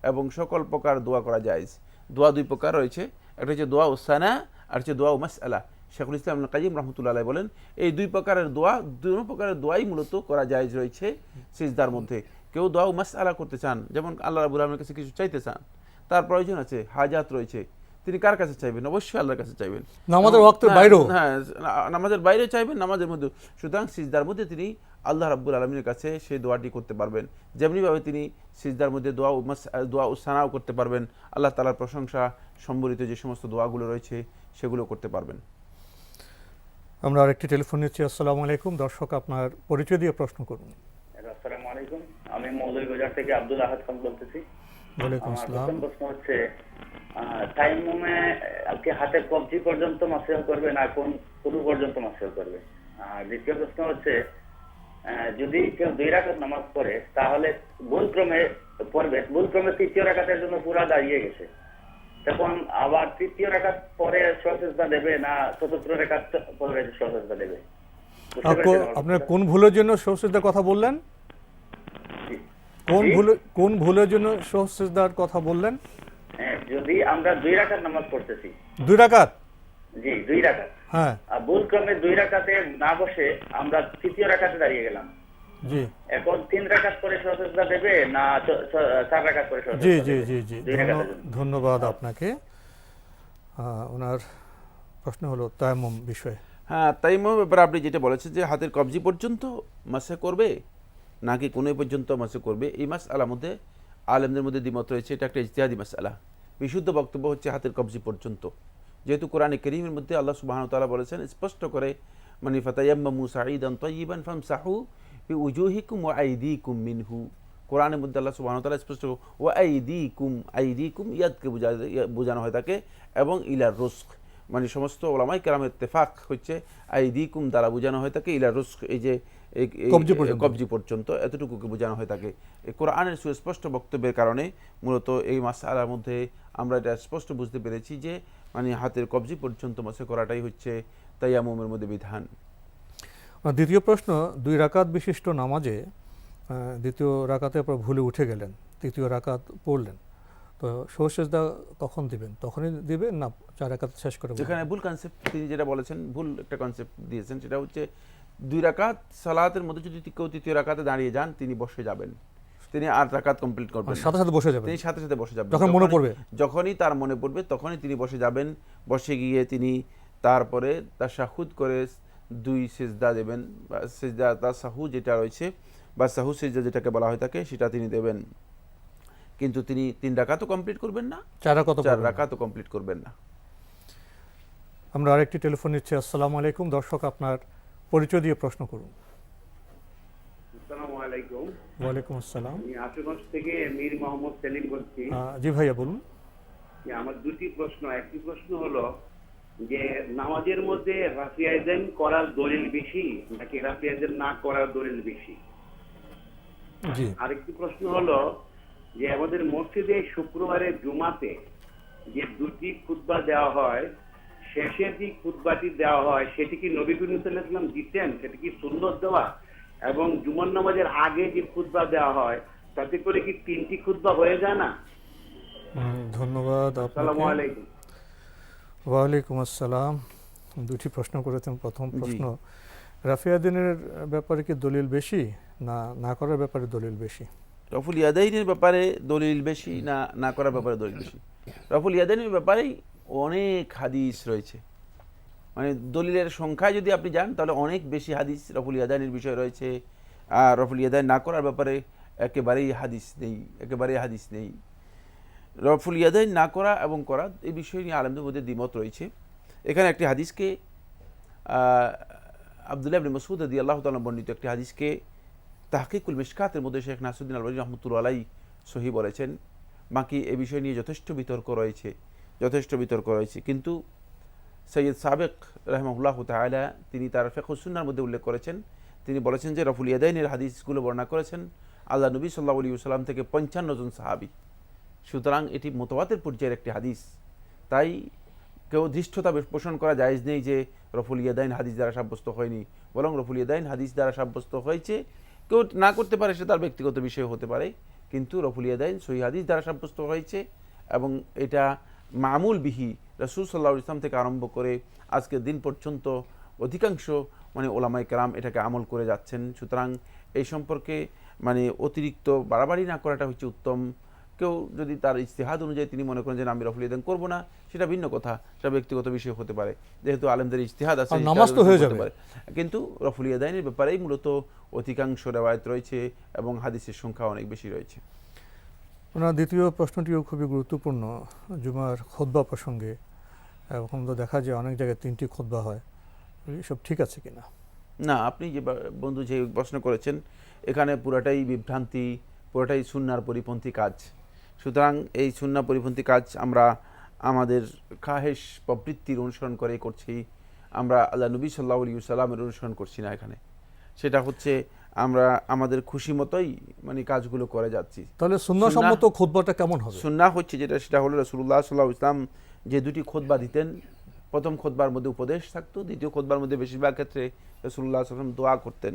এবং সকল প্রকার দোয়া করা জায়েজ। দোয়া দুই প্রকার রয়েছে, একটা হচ্ছে দোয়া উসানা আর হচ্ছে দোয়া মাসআলা। শেখুল ইসলাম ইবনে কাইয়িম রাহমাতুল্লাহ আলাইহি বলেন এই দুই প্রকারের দোয়া, দুই প্রকারের দোয়াই মূলত করা জায়েজ রয়েছে সিজদার মধ্যে। কেউ দোয়া মাসআলা করতে চান, যেমন আল্লাহ রাব্বুল আলামিনের কাছে কিছু চাইতে চান, তার প্রয়োজন আছে, হাজাত রয়েছে, তিনি কার কাছে চাইবেন? অবশ্যই আল্লাহর কাছে চাইবেন। নামাজের ওয়াক্তের বাইরেও? হ্যাঁ, নামাজের বাইরেও চাইবেন, নামাজের মধ্যে। সুতরাং সিজদার মধ্যে তিনি আল্লাহ রাব্বুল আলামিনের কাছে সেই দোয়াটি করতে পারবেন। যেমনিভাবে তিনি সিজদার মধ্যে দোয়া উসানাও করতে পারবেন, আল্লাহ তাআলার প্রশংসা সম্বলিত যে সমস্ত দোয়াগুলো রয়েছে সেগুলো করতে পারবেন। আমরা আরেকটি টেলিফোন নিচ্ছি। আসসালামু আলাইকুম, দর্শক আপনার পরিচয় দিয়ে প্রশ্ন করুন। আসসালামু আলাইকুম, আমি মৌলভীবাজার থেকে আব্দুল আহাদ খান বলতেছি। ওয়ালাইকুম আমার আসসালাম। প্রথম প্রশ্ন হচ্ছে, তায়াম্মুমে কি হাতের কবজি পর্যন্ত মাসহ করবে না কোন পর্যন্ত মাসহ করবে? আর দ্বিতীয় প্রশ্ন হচ্ছে, যদি কেউ 2 রাকাত নামাজ পড়ে তাহলে ভুলক্রমে তৃতীয় রাকাতের জন্য পুরা দাঁড়িয়ে গেছে, তখন আবার তৃতীয় রাকাত পরে সজদা দেবে না চতুর্থ রাকাত পরে সজদা দেবে? আপনার কোন ভুলের জন্য সহসিজদার কথা বললেন? কোন ভুলের জন্য সহসিজদার কথা বললেন? যদি আমরা 2 রাকাত নামাজ পড়তেছি, 2 রাকাত? জি 2 রাকাত, হ্যাঁ, আর ভুলক্রমে 2 রাকাতে না বসে আমরা তৃতীয় রাকাতে দাঁড়িয়ে গেলাম, জি এখন 3 রাকাত পরে সজদা দেবে না 4 রাকাত পরে সজদা জি দেবে? জি জি জি 2 রাকাতের জন্য। ধন্যবাদ আপনাকে। ওনার প্রশ্ন হলো তায়াম্মুম বিষয়ে। হ্যাঁ, তায়াম্মুমের ব্যাপারে আপনি যেটা বলেছেন যে হাতের কবজি পর্যন্ত মাসে করবে নাকি কোন পর্যন্ত মাসে করবে, এই মাসআলার মধ্যে আলেমদের মধ্যে দ্বিমত রয়েছে। এটা একটা ইজতিহাদি মাসআলা। বিশুদ্ধ বক্তব্য হচ্ছে হাতের কবজি পর্যন্ত, যেহেতু কোরআনে কারীমের মধ্যে আল্লাহ সুবহানাহু ওয়া তাআলা বলেছেন স্পষ্ট করে, মানে ফাতায়াম্মামু সাঈদান তাইয়িবান ফামসাহু বিউজুহিকুম ওয়া আইদিকুম মিনহু। কোরআনের মধ্যে আল্লাহ সুবহানাহু ওয়া তাআলা স্পষ্ট ওয়া আইদিকুম ইয়াদকে বোঝানো হয় থাকে, এবং ইলার রুজক, মানে সমস্ত ওলামায়ে কেরামের ইত্তেফাক হচ্ছে আইদিকুম দ্বারা বোঝানো হয় থাকে ইলার রুজক, এই যে কবজি পর্যন্ত এতটুকুকে বোঝানো হয় থাকে। এই কোরআনের সুস্পষ্ট বক্তব্যের কারণে মূলত এই মাসআলার মধ্যে আমরা এটা স্পষ্ট বুঝতে পেরেছি যে মানে হাতের কবজি পর্যন্ত মাসে করাটাই হচ্ছে তায়াম্মুমের মধ্যে বিধান। দ্বিতীয় প্রশ্ন, 2 রাকাত বিশিষ্ট নামাজে দ্বিতীয় রাকাতে আপনার ভুলে উঠে গেলেন, তৃতীয় রাকাত পড়লেন, তো সহসিজদা কখন দিবেন? তখনই দিবেন না 4 রাকাত শেষ করে? যেখানে ভুল কনসেপ্ট তিনি যেটা বলেছেন, ভুল একটা কনসেপ্ট দিয়েছেন, সেটা হচ্ছে 2 রাকাত সালাতের মধ্যে যদি কেউ তৃতীয় রাকাতে দাঁড়িয়ে যান তিনি বসে যাবেন, তিনি 8 রাকাত কমপ্লিট করবেন, সাথে সাথে বসে যাবেন? তিনি সাথে সাথে বসে যাবেন, যখন মনে পড়বে, যখনই তার মনে পড়বে তখনই তিনি বসে যাবেন। বসে গিয়ে তিনি তারপরে তাশাহুদ করে 2 সিজদা দেবেন, বা সিজদা তাশাহু যেটা রয়েছে বা সাহু সিজদা যেটাকে বলা হয় থাকে সেটা তিনি দেবেন, কিন্তু তিনি 3 রাকাতও কমপ্লিট করবেন না, 4 রাকাতও কমপ্লিট করবেন না। আমরা আরেকটি টেলিফোন নিচ্ছি। আসসালামু আলাইকুম, দর্শক আপনার পরিচয় দিয়ে প্রশ্ন করুন। আসসালামু আলাইকুম। ওয়ালাইকুম আসসালাম। আমি আশুগঞ্জ থেকে মীর মোহাম্মদ সেলিম বলছি। জি ভাইয়া বলুন। আমার 2টি প্রশ্ন। একটি প্রশ্ন হলো যে নামাজের মধ্যে রাফিয়াইজান করার দলিল বেশি নাকি রাফিয়াইজান না করার দলিল বেশি? জি। আরেকটি প্রশ্ন হলো যে আমাদের মসজিদে শুক্রবারের জুমাতে যে 2টি খুতবা দেওয়া হয়, শেষে যে খুতবাটি দেওয়া হয় সেটি কি নবী করিম সাল্লাল্লাহু আলাইহি ওয়াসাল্লাম দিতেন? সেটি কি সুন্নাত দেওয়া? এবং জুমার নামাজের আগে যে খুতবা দেওয়া হয় তাতে করে কি 3টি খুতবা হয়ে যায় না? ধন্যবাদ আপনাকে। আসসালামু আলাইকুম। ওয়ালাইকুম আসসালাম। 2টি প্রশ্ন করেছেন। প্রথম প্রশ্ন, রাফিয়াদিনের ব্যাপারে কি দলিল বেশি না না করার ব্যাপারে দলিল বেশি? রফুল ইয়াদাইনের ব্যাপারে দলিল বেশি না না করার ব্যাপারে দলিল বেশি? রফুল ইয়াদাইনের ব্যাপারেই অনেক হাদিস রয়েছে, মানে দলিলের সংখ্যায় যদি আপনি যান তাহলে অনেক বেশি হাদিস রফুল ইয়াদাইনের বিষয় রয়েছে। আর রফুল ইয়াদাইন না করার ব্যাপারে একেবারেই হাদিস নেই। রফুল ইয়াদাইন না করা এবং করা এই বিষয় নিয়ে আলেমদের মধ্যে দ্বিমত রয়েছে। এখানে একটি হাদিসকে আব্দুল্লাহ ইবনে মাসউদ রাদিয়াল্লাহু তাআলা বর্ণিত একটি হাদিসকে তাহকিকুল মিশকাতের মধ্যে শেখ নাসিরুদ্দিন আলবানী রাহমাতুল্লাহ আলাইহি সহি বলেছেন। বাকি এ বিষয় নিয়ে যথেষ্ট বিতর্ক রয়েছে, কিন্তু সৈয়দ সাবেক রাহিমাহুল্লাহ তাআলা তিনি তার ফিকহ সুন্নাহর মধ্যে উল্লেখ করেছেন, তিনি বলেছেন যে রফুল ইয়াদাইনের হাদিসগুলো বর্ণনা করেছেন আল্লাহ নবী সাল্লাল্লাহু আলাইহি ওয়াসাল্লাম থেকে 55 জন সাহাবী। সুতরাং এটি মুতাওয়াতির পর্যায়ের একটি হাদিস। তাই কেউ ধৃষ্টতা পোষণ করা জায়েজ নেই যে রফুল ইয়াদাইন হাদিস দ্বারা সাব্যস্ত হয়নি, বরং রফুল ইয়াদাইন হাদিস দ্বারা সাব্যস্ত হয়েছে। কেউ না করতে পারে, সে তার ব্যক্তিগত বিষয় হতে পারে, কিন্তু রফুল ইয়াদাইন সহিহ হাদিস দ্বারা সাব্যস্ত হয়েছে এবং এটা মামুল বিহি রাসূল সাল্লাল্লাহু আলাইহি ওয়াসাল্লাম থেকে আরম্ভ করে আজকের দিন পর্যন্ত অধিকাংশ ওলামায়ে কেরাম এটাকে আমল করে যাচ্ছেন। সুতরাং এই সম্পর্কে অতিরিক্ত বাড়াবাড়ি না করাটা হচ্ছে উত্তম। কেউ যদি তার ইজতিহাদ অনুযায়ী তিনি মনে করেন যে আমি রফুল ইয়াদাইন করবো না, সেটা ভিন্ন কথা, সেটা ব্যক্তিগত বিষয় হতে পারে, যেহেতু আলেমদের ইজতিহাদ আছে, নামাজ তো হয়ে যাবে। কিন্তু রফুল ইয়াদাইনের ব্যাপারেই মূলত অধিকাংশ রিওয়ায়াত রয়েছে এবং হাদিসের সংখ্যা অনেক বেশি রয়েছে। ওনার দ্বিতীয় প্রশ্নটিও খুবই গুরুত্বপূর্ণ জুমার খুতবা প্রসঙ্গে। এখন তো দেখা যায় অনেক জায়গায় 3টি খুতবা হয়, এসব ঠিক আছে কিনা? না, আপনি যে বন্ধু যে প্রশ্ন করেছেন এখানে পুরাটাই বিভ্রান্তি, পুরোটাই সুন্নাহর পরিপন্থী কাজ। সুতরাং এই সুন্নাহ পরিপন্থী কাজ আমরা আমাদের খাহেশ প্রবৃত্তির অনুসরণ করে করছি, আমরা আল্লাহ নবী সাল্লাল্লাহু আলাইহি ওয়াসাল্লামের অনুসরণ করছি না। এখানে সেটা হচ্ছে আমরা আমাদের খুশি মতোই কাজগুলো করে যাচ্ছি। তাহলে সুন্নাহসম্মত খুতবাটা কেমন হবে? সুন্নাহ হচ্ছে সেটা হলো রাসূলুল্লাহ সাল্লাল্লাহু আলাইহি ওয়াসাল্লাম যে দুটি খুতবা দিতেন, প্রথম খুতবার মধ্যে উপদেশ থাকতো, দ্বিতীয় খুতবার মধ্যে বেশিরভাগ ক্ষেত্রে রাসূলুল্লাহ সাল্লাল্লাহু আলাইহি ওয়াসাল্লাম দোয়া করতেন।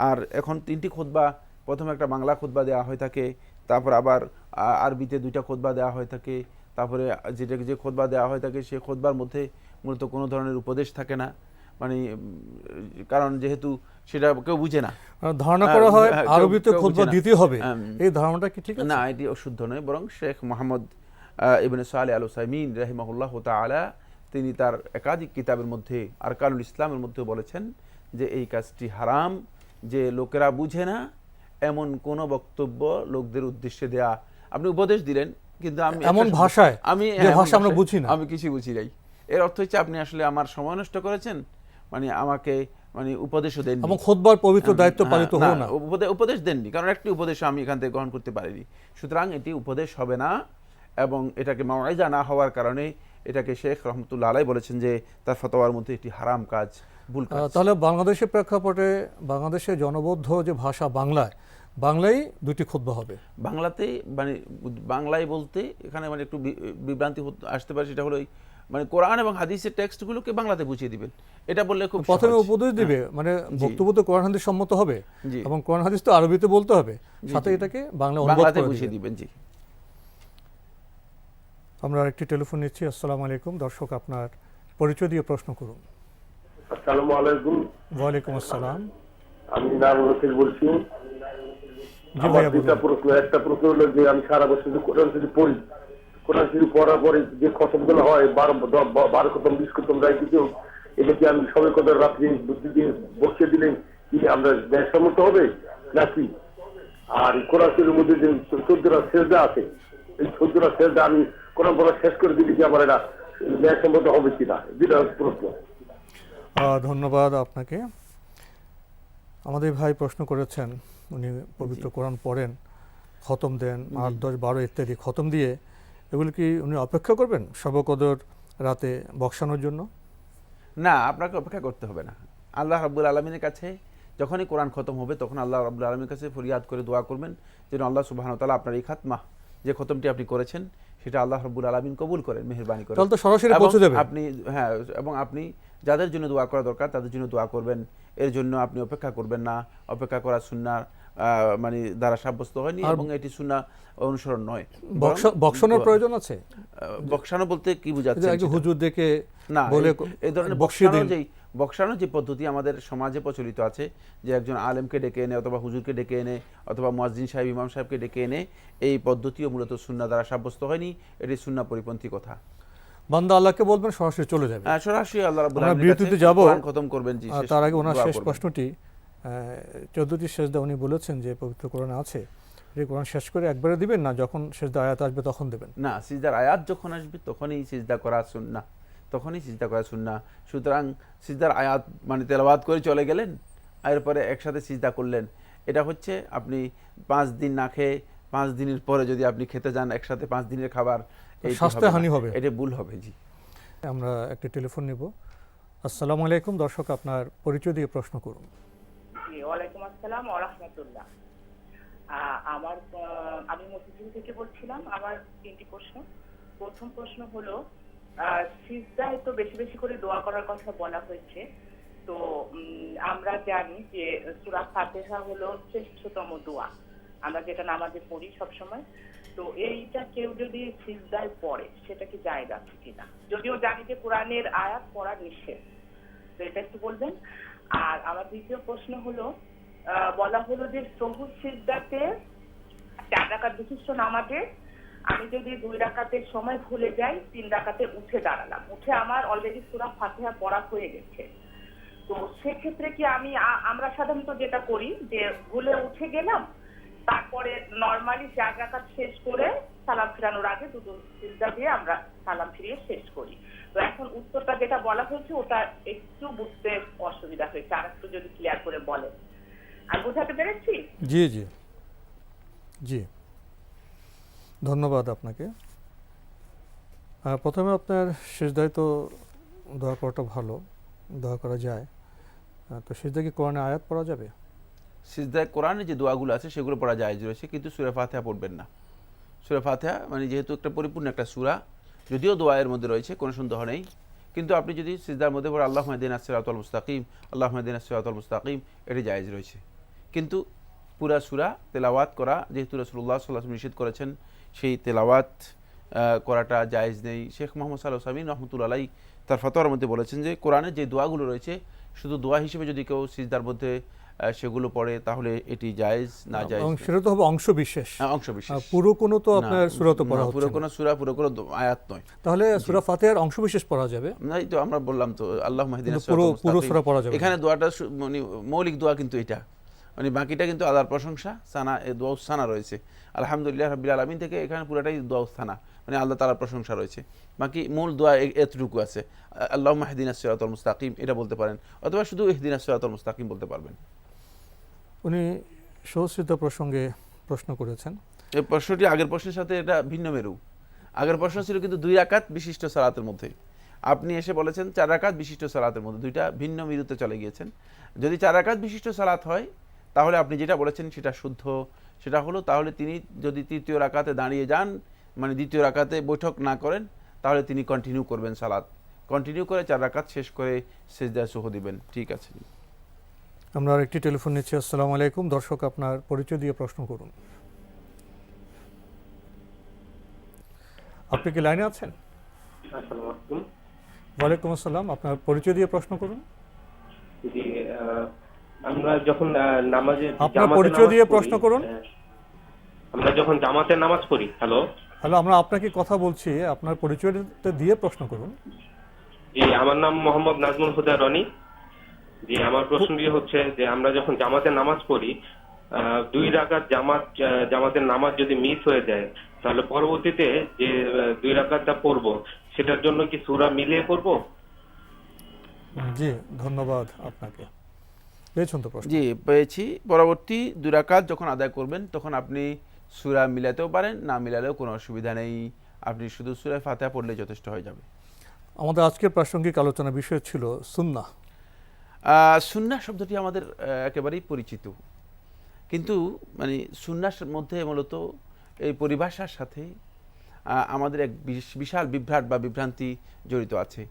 আর এখন 3টি খুতবা, প্রথমে একটা বাংলা খুতবা দেওয়া হয়ে থাকে, তারপর আবার আরবিতে 2টা খুতবা দেওয়া হয়ে থাকে, তারপরে যে খুতবা দেওয়া হয়ে থাকে সেই খুতবার মধ্যে মূলত কোনো ধরনের উপদেশ থাকে না, কারণ যেহেতু সেটা কেউ বুঝে না, ধারণা করা হয় আরবিতে খুতবা দিতে হবে। এই ধারণাটা কি ঠিক আছে? না, এটি অশুদ্ধ নয়, বরং শেখ মুহাম্মদ ইবনে সালেহ আল উসাইমিন রাহিমাহুল্লাহ তাআলা তিনি তার একাধিক কিতাবের মধ্যে আরকানুল ইসলামের মধ্যে বলেছেন যে এই কাজটি হারাম, যে লোকেরা বুঝে না এমন কোন বক্তব্য লোকদের উদ্দেশ্যে দেয়া। আপনি উপদেশ দিলেন কিন্তু আমি এমন ভাষায়, যে ভাষা আমরা বুঝি না, আমি কিছু বুঝি নাই, এর অর্থ হচ্ছে আপনি আসলে আমার সময় নষ্ট করেছেন, আমাকে উপদেশও দেননি এবং খুতবার পবিত্র দায়িত্ব পালিত হলো না, উপদেশ দেননি, কারণ একটি উপদেশ আমি এখান থেকে গ্রহণ করতে পারিনি। সুতরাং এটি উপদেশ হবে না এবং এটাকে মাওয়াইজা না হওয়ার কারণে এটাকে শেখ রহমতুল্লাহ আলাইহি বলেছেন যে তার ফতোয়ার মধ্যে এটি হারাম কাজ, ভুল কাজ। তাহলে বাংলাদেশের প্রেক্ষাপটে বাংলাদেশের জনবদ্ধ যে ভাষা বাংলায় 2টি খুতবা হবে। বাংলাতে বাংলায় বলতে এখানে একটু বিভ্রান্তি আসতে পারে, সেটা হলো কোরআন এবং হাদিসের টেক্সটগুলোকে বাংলাতে বুঝিয়ে দিবেন, এটা বললে খুব প্রথমে উপদেশ দিবে, বক্তব্য তো কোরআন হাদিস সম্মত হবে এবং কোরআন হাদিস তো আরবিতে বলতে হবে, সাথে এটাকে বাংলাতে বুঝিয়ে দিবেন। জি, আমরা আরেকটি টেলিফোন নিচ্ছি। আসসালামু আলাইকুম, দর্শক আপনার পরিচয় দিয়ে প্রশ্ন করুন। আসসালামু আলাইকুম। ওয়ালাইকুম আসসালাম। আমি নাজমুল হোসেন বলছি। জি ভাইয়া বলুন। একটা প্রশ্ন হলো যে আমি সারা বছর কোরআন শরীফ পড়ি, কোরআন শরীফ পড়ার পরে যে খতমগুলো হয় 12 খতম 20 খতম রায় কিছু, এটা কি আমি সবে কত রাত্রি বুদ্ধি দিয়ে বসিয়ে দিলে কি আমরা ন্যায়সম্মত হবে নাকি? আর কোরআন শরীফের মধ্যে যে 14টা সেজদা আছে, এই 14টা সেজদা আমি কোরআন পড়া শেষ করে দিলে কি আমার এটা ন্যায়সম্মত হবে কিনা, যেটা প্রশ্ন। ধন্যবাদ আপনাকে। আমাদের ভাই প্রশ্ন করেছেন, উনি পবিত্র কোরআন পড়েন, খতম দেন, 8, 10, 12 ইত্যাদি খতম দিয়ে, এগুলো কি উনি অপেক্ষা করবেন শবে কদর রাতে বক্সানোর জন্য? না, আপনাকে অপেক্ষা করতে হবে না। আল্লাহ রাব্বুল আলামিনের কাছে যখনই কোরআন খতম হবে তখন আল্লাহ রাব্বুল আলামিনের কাছে ফরিয়াদ করে দোয়া করবেন যেন আল্লাহ সুবহানাহু ওয়া তাআলা আপনার এই খাতমা যে খতমটি আপনি করেছেন সেটা আল্লাহ রাব্বুল আলামিন কবুল করেন, মেহেরবানি করেন। তাহলে তো সরাসরি পৌঁছে যাবে। আপনি এবং আপনি যাদের জন্য দোয়া করা দরকার তাদের জন্য দোয়া করবেন, এর জন্য আপনি অপেক্ষা করবেন না। অপেক্ষা করা সুন্নাহ দ্বারা সাব্যস্ত হয়নি এবং এটি সুন্নাহ অনুসরণ নয়। বক্সানোর প্রয়োজন আছে? বক্সানো বলতে কি বোঝাচ্ছেন? হুজুর দেখে না, বলে এই ধরনের বক্সানোর যে পদ্ধতি আমাদের সমাজে প্রচলিত আছে, যে একজন আলেমকে ডেকে এনে অথবা হুজুরকে ডেকে এনে অথবা মুয়াজ্জিন সাহেব ইমাম সাহেবকে ডেকে এনে, এই পদ্ধতিও মূলত সুন্নাহ দ্বারা সাব্যস্ত হয়নি, এটি সুন্নাহ পরিপন্থী কথা। বান্দা আল্লাহকে বলবেন, সরাসরি চলে যাবে, সরাসরি আল্লাহ রাব্বুল আলামিনের বিরতিতে যাব, খতম করবেন। জি, তার আগে ওনার শেষ প্রশ্নটি, 14টি সেজদা উনি বলেছেন যে পবিত্র কোরআনে আছে, এই কোরআন শেষ করে একবারে দিবেন না, যখন সিজদা আয়াত আসবে তখন দেবেন? না, সিজদার আয়াত যখন আসবে তখনই সিজদা করা সুন্নাহ, তখনই সিজদা করা সুন্নাহ। সুতরাং সিজদার আয়াত তেলাওয়াত করে চলে গেলেন, এরপরে একসাথে সিজদা করলেন, এটা হচ্ছে আপনি 5 দিন না খেয়ে 5 দিনের পরে যদি আপনি খেতে যান একসাথে 5 দিনের খাবার, স্বাস্থ্য হানি হবে, এটা ভুল হবে। জি, আমরা একটি টেলিফোন নেব। আসসালামু আলাইকুম, দর্শক আপনার পরিচয় দিয়ে প্রশ্ন করুন। ওয়ালাইকুম আসসালাম ওয়া রাহমাতুল্লাহ। আমি মতিঝিল থেকে বলছিলাম। আমার 3টি প্রশ্ন। প্রথম প্রশ্ন হলো, সিজদায় তো বেশি বেশি করে দোয়া করার কথা বলা হয়েছে, তো আমরা জানি যে সূরা ফাতিহা হলো শ্রেষ্ঠতম দোয়া, আমরা যেটা নামাজে পড়ি সবসময়। তো এইটা কেউ যদি সিজদায় পড়ে সেটা কি জায়েজ আছে কিনা? যদিও জানি যে কোরআনের আয়াত পড়া নিষেধ, তো এটা একটু বলবেন। আর আমার দ্বিতীয় প্রশ্ন হলো, বলা হলো যে সহুর সিজদাতে 4 রাকাত বিশিষ্ট নামাজে আমি যদি 2 রাকাতের সময় ভুলে যাই, 3 রাকাতে উঠে দাঁড়ালাম, উঠে আমার অলরেডি সূরা ফাতিহা পড়া হয়ে গেছে, তো সেক্ষেত্রে কি আমরা সাধারণত যেটা করি যে ভুলে উঠে গেলাম, তারপরে নরমালি 4 রাকাত শেষ করে সালাম ফিরানোর আগে 2 সিজদা দিয়ে আমরা সালাম ফিরিয়ে শেষ করি। তো এখন উত্তরটা যেটা বলা হয়েছে ওটা একটু বুঝতে অসুবিধা হয়েছে, আর একটু যদি ক্লিয়ার করে বলেন। আর বুঝাতে পেরেছি? জি জি জি, ধন্যবাদ আপনাকে। প্রথমে আপনার সিজদায় তো দোয়া করাটা ভালো, দোয়া করা যায়। তো সিজদায় কি কোরআনে আয়াত পড়া যাবে? সিজদায় কোরআনে যে দোয়াগুলো আছে সেগুলো পড়া জায়েজ রয়েছে, কিন্তু সূরা ফাতিহা পড়বেন না। সূরা ফাতিহা মানে যেহেতু একটা পরিপূর্ণ একটা সূরা, যদিও দোয়ায়ের মধ্যে রয়েছে কোনো সন্দেহ নেই, কিন্তু আপনি যদি সিজদার মধ্যে পড়ে আল্লাহুম্মা ইহদিনাস সিরাতাল মুস্তাকিম, আল্লাহুম্মা ইহদিনাস সিরাতাল মুস্তাকিম, এটি জায়েজ রয়েছে। কিন্তু পুরা সূরা তেলাওয়াত করা, যেহেতু রাসূলুল্লাহ সাল্লাল্লাহু আলাইহি ওয়াসাল্লাম নিষেধ করেছেন, সেই তেলাওয়াত করাটা জায়েজ নেই। শেখ মোহাম্মদ সালেহ সামিন রহমতুল্লাহ আলাইহি তার ফতোয়ার মধ্যে বলেছেন যে কোরআনের যে দোয়াগুলো রয়েছে শুধু দোয়া হিসেবে যদি কেউ সিজদার মধ্যে সেগুলো পড়ে তাহলে এটি জায়েজ না জায়েজ, সেটা তো হবে অংশ বিশেষ, অংশ বিশেষ, পুরো কোনো তো আপনার সূরা তো পড়া হচ্ছে না, পুরো কোনো সূরা, পুরো কোনো আয়াত নয়। তাহলে সূরা ফাতিহার অংশ বিশেষ পড়া যাবে? নাই তো, আমরা বললাম তো আল্লাহুম্মা ইহদিনাস পুরো সিরাতাল সূরা পড়া যাবে। এখানে দোয়াটা মানে মৌলিক দোয়া, কিন্তু এটা মানে বাকিটা কিন্তু আল্লাহর প্রশংসা, সানা, দোয়া সানা রয়েছে। আলহামদুলিল্লাহ রাব্বিল আলামিন থেকে এখানে পুরোটাই দোয়া সানা, মানে আল্লাহ তাআলার প্রশংসা রয়েছে। বাকি মূল দোয়া এতটুকু আছে, আল্লাহুম্মা ইহদিনাস সিরাতাল মুস্তাকিম এটা বলতে পারেন, অথবা শুধু ইহদিনাস সিরাতাল মুস্তাকিম বলতে পারবেন। উনি সহস্রিতা প্রসঙ্গে প্রশ্ন করেছেন। এই প্রশ্নটি আগের প্রশ্নের সাথে এটা ভিন্ন মেরু। আগের প্রশ্ন ছিল কিন্তু 2 রাকাত বিশিষ্ট সালাতের মধ্যে, আপনি এসে বলেছেন 4 রাকাত বিশিষ্ট সালাতের মধ্যে, দুইটা ভিন্ন মেরুতে চলে গিয়েছেন। যদি 4 রাকাত বিশিষ্ট সালাত হয় তাহলে আপনি যেটা বলেছেন সেটা শুদ্ধ, সেটা হলো তাহলে তিনি যদি 3য় রাকাতে দাঁড়িয়ে যান, মানে 2য় রাকাতে বৈঠক না করেন, তাহলে তিনি কন্টিনিউ করবেন সালাত, কন্টিনিউ করে 4 রাকাত শেষ করে সিজদায় সুহ দিবেন। ঠিক আছে, আমরা আরেকটি টেলিফোন নিচ্ছি। আসসালামু আলাইকুম, দর্শক আপনার পরিচয় দিয়ে প্রশ্ন করুন। আপনি কি লাইনে আছেন? আসসালামু আলাইকুম। ওয়ালাইকুম আসসালাম, আপনার পরিচয় দিয়ে প্রশ্ন করুন। জি, আমরা যখন নামাজে আপনার পরিচয় দিয়ে প্রশ্ন করুন। আমরা যখন জামাতে নামাজ পড়ি। হ্যালো, আমরা আপনাকে কথা বলছি, আপনার পরিচয়টা দিয়ে প্রশ্ন করুন। জি, আমার নাম মোহাম্মদ নাজমুল হুদা রনি। জি, আমার প্রশ্নটি হচ্ছে যে আমরা যখন জামাতে নামাজ পড়ি, 2 রাকাত জামাতের নামাজ যদি মিস হয়ে যায়, তাহলে পরবর্তীতে যে 2 রাকাতটা পড়বো সেটার জন্য কি সূরা মিলিয়ে পড়বো? জি, ধন্যবাদ আপনাকে। পেয়েছেন তো প্রশ্ন? জি পেয়েছি। পরবর্তী 2 রাকাত যখন আদায় করবেন তখন আপনি সূরা মিলাতেও পারেন, না মিলালেও কোনো অসুবিধা নেই, আপনি শুধু সূরা ফাতিহা পড়লে যথেষ্ট হয়ে যাবে। আমাদের আজকের প্রাসঙ্গিক আলোচনার বিষয় ছিল সুন্নাহ। সুন্নাহ শব্দটি আমাদের একেবারেই পরিচিত, কিন্তু মানে সুন্নাহর মধ্যে মূলত এই পরিভাষার সাথে আমাদের এক বিশাল বিভ্রাট বা বিভ্রান্তি জড়িত আছে।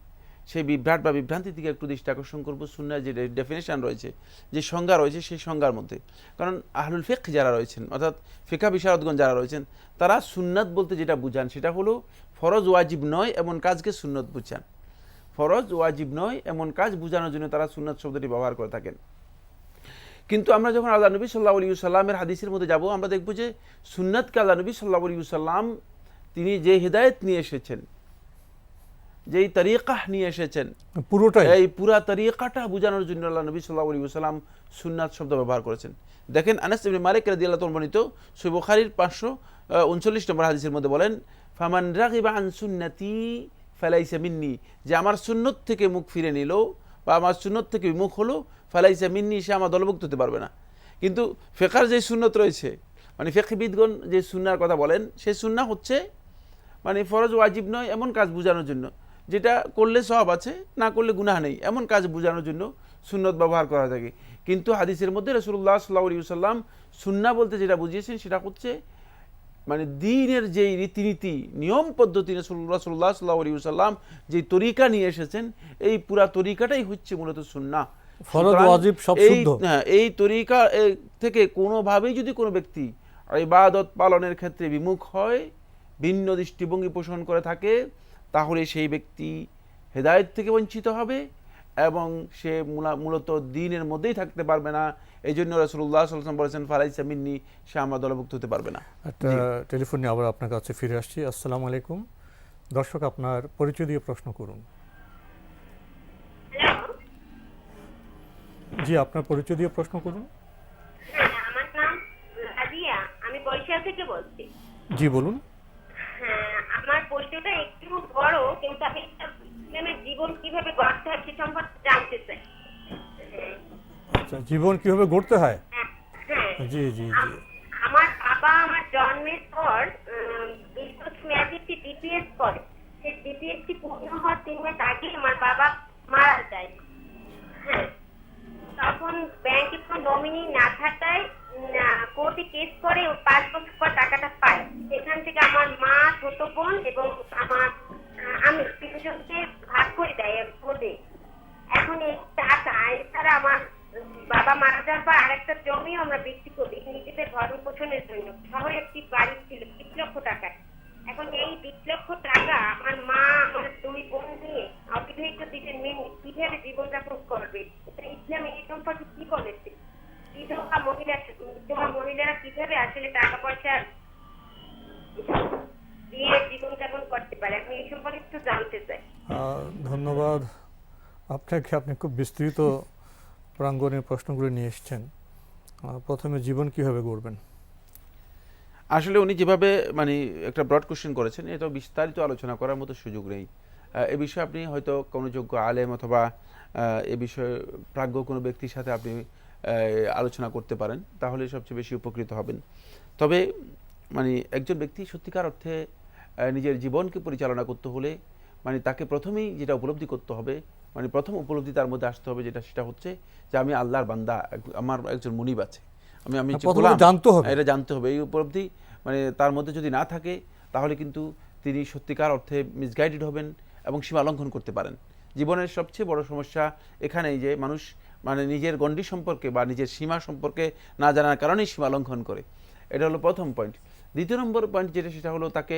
সেই বিভ্রাট বা বিভ্রান্তি থেকে একটু দৃষ্টি আকর্ষণ করবো সুন্নাহর যে ডেফিনেশন রয়েছে, যে সংজ্ঞা রয়েছে সেই সংজ্ঞার মধ্যে। কারণ আহলুল ফিকহ যারা রয়েছেন, অর্থাৎ ফিকহ বিশারদগণ যারা রয়েছেন, তারা সুন্নাত বলতে যেটা বুঝান সেটা হলো ফরজ ওয়াজিব নয় এমন কাজকে সুন্নত বুঝান। ফরজ ওয়াজিব নয় এমন কাজ বোঝানোর জন্য তারা সুন্নাত শব্দটি ব্যবহার করে থাকেন। কিন্তু আমরা যখন আল্লাহ নবী সাল্লাল্লাহু আলাইহি ওয়াসাল্লামের হাদিসের মধ্যে যাব, আমরা দেখব যে সুন্নাতকে আল্লাহ নবী সাল্লাল্লাহু আলাইহি ওয়াসাল্লাম তিনি যে হিদায়াত নিয়ে এসেছেন, যেই তরিকা নিয়ে এসেছেন, পুরোটাই এই পুরা তরিকাটা বোঝানোর জন্য আল্লাহ নবী সাল্লাল্লাহু আলাইহি ওয়াসাল্লাম সুন্নাত শব্দ ব্যবহার করেছেন। দেখেন আনাস ইবনে মালিক রাদিয়াল্লাহু তাআলা বর্ণিত সহিহ বুখারীর 539 নম্বর হাদিসের মধ্যে বলেন, ফামান রাগিবা আন সুন্নতি ফালাইসা মিন্নি, যে আমার সুন্নত থেকে মুখ ফিরে নিল বা আমার সুন্নত থেকে বিমুখ হলো, ফালাইসা মিন্নি, সে আমার দলভুক্ত হতে পারবে না। কিন্তু ফিকহের যে সুন্নত রয়েছে, মানে ফিকহবিদগণ যে সুন্নাহর কথা বলেন, সেই সুন্নাহ হচ্ছে মানে ফরজ ওয়াজিব নয় এমন কাজ বোঝানোর জন্য। যেটা করলে সওয়াব আছে, না করলে গুনাহ নেই, এমন কাজ বোঝানোর জন্য সুন্নত ব্যবহার করা থাকে। কিন্তু হাদিসের মধ্যে রাসূলুল্লাহ সাল্লাল্লাহু আলাইহি ওয়াসাল্লাম সুন্নাহ বলতে যেটা বুঝিয়েছেন সেটা হচ্ছে মানে দ্বীনের যেই রীতিনীতি নিয়ম পদ্ধতি রাসূলুল্লাহ সাল্লাল্লাহু আলাইহি ওয়াসাল্লাম যে তরিকা নিয়ে এসেছেন, এই পুরা তরিকাটাই হচ্ছে মূলত সুন্নাহ। ফরজ ওয়াজিব সব শুদ্ধ। এই তরিকা থেকে কোনোভাবেই যদি কোনো ব্যক্তি ইবাদত পালনের ক্ষেত্রে বিমুখ হয়, ভিন্ন দৃষ্টিভঙ্গি পোষণ করে থাকে, তাহলে সেই ব্যক্তি হেদায়েত থেকে বঞ্চিত হবে এবং সে মূলত দ্বীনের মধ্যেই থাকতে পারবে না। এই জন্য রাসূলুল্লাহ সাল্লাল্লাহু আলাইহি ওয়াসাল্লাম বলেছেন ফালাইসা মিন্নি, সে আমার দলভুক্ত হতে পারবে না। একটা টেলিফোন নিয়ে আবার আপনার কাছে ফিরে আসছি। আসসালামু আলাইকুম দর্শক, আপনার পরিচয় দিয়ে প্রশ্ন করুন। জি, আপনার পরিচয় দিয়ে প্রশ্ন করুন। আমার নাম রাজিয়া, আমি বরিশাল থেকে বলছি। জি বলুন। হ্যাঁ, আমার প্রশ্নটা একটু বড়, কিন্তু আমি ইসলামের জীবন কিভাবে গড়তে হয় সে সম্পর্কে জানতে চাই। আচ্ছা, জীবন কিভাবে গড়তে হয়? জি জি জি। আমার বাবা আমার জন্মের পর 20 বছর মেয়াদি একটি ডিপিএস করে। সেই ডিপিএসটি পূর্ণ হওয়ার 3 মাস আগে আমার বাবা মারা যায়। হ্যাঁ, তখন ব্যাংকে কোনো নমিনি না থাকায় কোর্টে কেস করে 5 বছর পর টাকাটা পায়। সেখান থেকে আমার মা, ছোট বোন এবং আমি তিনজনকে ভাগ করে দেয় কোর্টে। এখন এই টাকা এছাড়া আমার বাবা মারা যাওয়ার পর আরেকটা জমিও আমরা বিক্রি করি নিজেদের ভরণ পোষণের জন্য। শহরে একটি বাড়ি ছিল 20 লক্ষ টাকায়। এখন এই 20 লক্ষ টাকা আমার মা আমার 2 বোন নিয়ে অবিবাহিত দিনের মেয়ে কিভাবে জীবনযাপন করবে? ইসলাম এই সম্পর্কে কি বলেছে? বিধবা মহিলারা কিভাবে আসলে টাকা পয়সা দিয়ে জীবনযাপন করতে পারে? আমি এই সম্পর্কে একটু জানতে চাই। ধন্যবাদ আপনাকে, আপনি খুব বিস্তৃত প্রাঙ্গণের প্রশ্নগুলো নিয়ে এসেছেন। প্রথমে জীবন কিভাবে গড়বেন? আসলে উনি যেভাবে মানে একটা ব্রড কোশ্চেন করেছেন, এটা বিস্তারিত আলোচনা করার মতো সুযোগ নেই। এ বিষয়ে আপনি হয়তো কোনো যোগ্য আলেম অথবা এ বিষয়ে প্রাজ্ঞ কোনো ব্যক্তির সাথে আপনি আলোচনা করতে পারেন, তাহলে সবচেয়ে বেশি উপকৃত হবেন। তবে মানে একজন ব্যক্তি সত্যিকার অর্থে নিজের জীবনকে পরিচালনা করতে হলে মানে তাকে প্রথমেই যেটা উপলব্ধি করতে হবে, মানে প্রথম উপলব্ধি তার মধ্যে আসতে হবে সেটা হচ্ছে যে আমি আল্লাহর বান্দা, আমার একজন মুনিব আছে, আমি জানতে হবে, এটা জানতে হবে। এই উপলব্ধি মানে তার মধ্যে যদি না থাকে তাহলে কিন্তু তিনি সত্যিকার অর্থে মিসগাইডেড হবেন এবং সীমা লঙ্ঘন করতে পারেন। জীবনের সবচেয়ে বড় সমস্যা এখানেই যে মানুষ মানে নিজের গণ্ডি সম্পর্কে বা নিজের সীমা সম্পর্কে না জানার কারণেই সীমা লঙ্ঘন করে। এটা হলো প্রথম পয়েন্ট। দ্বিতীয় নম্বর পয়েন্ট যেটা, সেটা হলো তাকে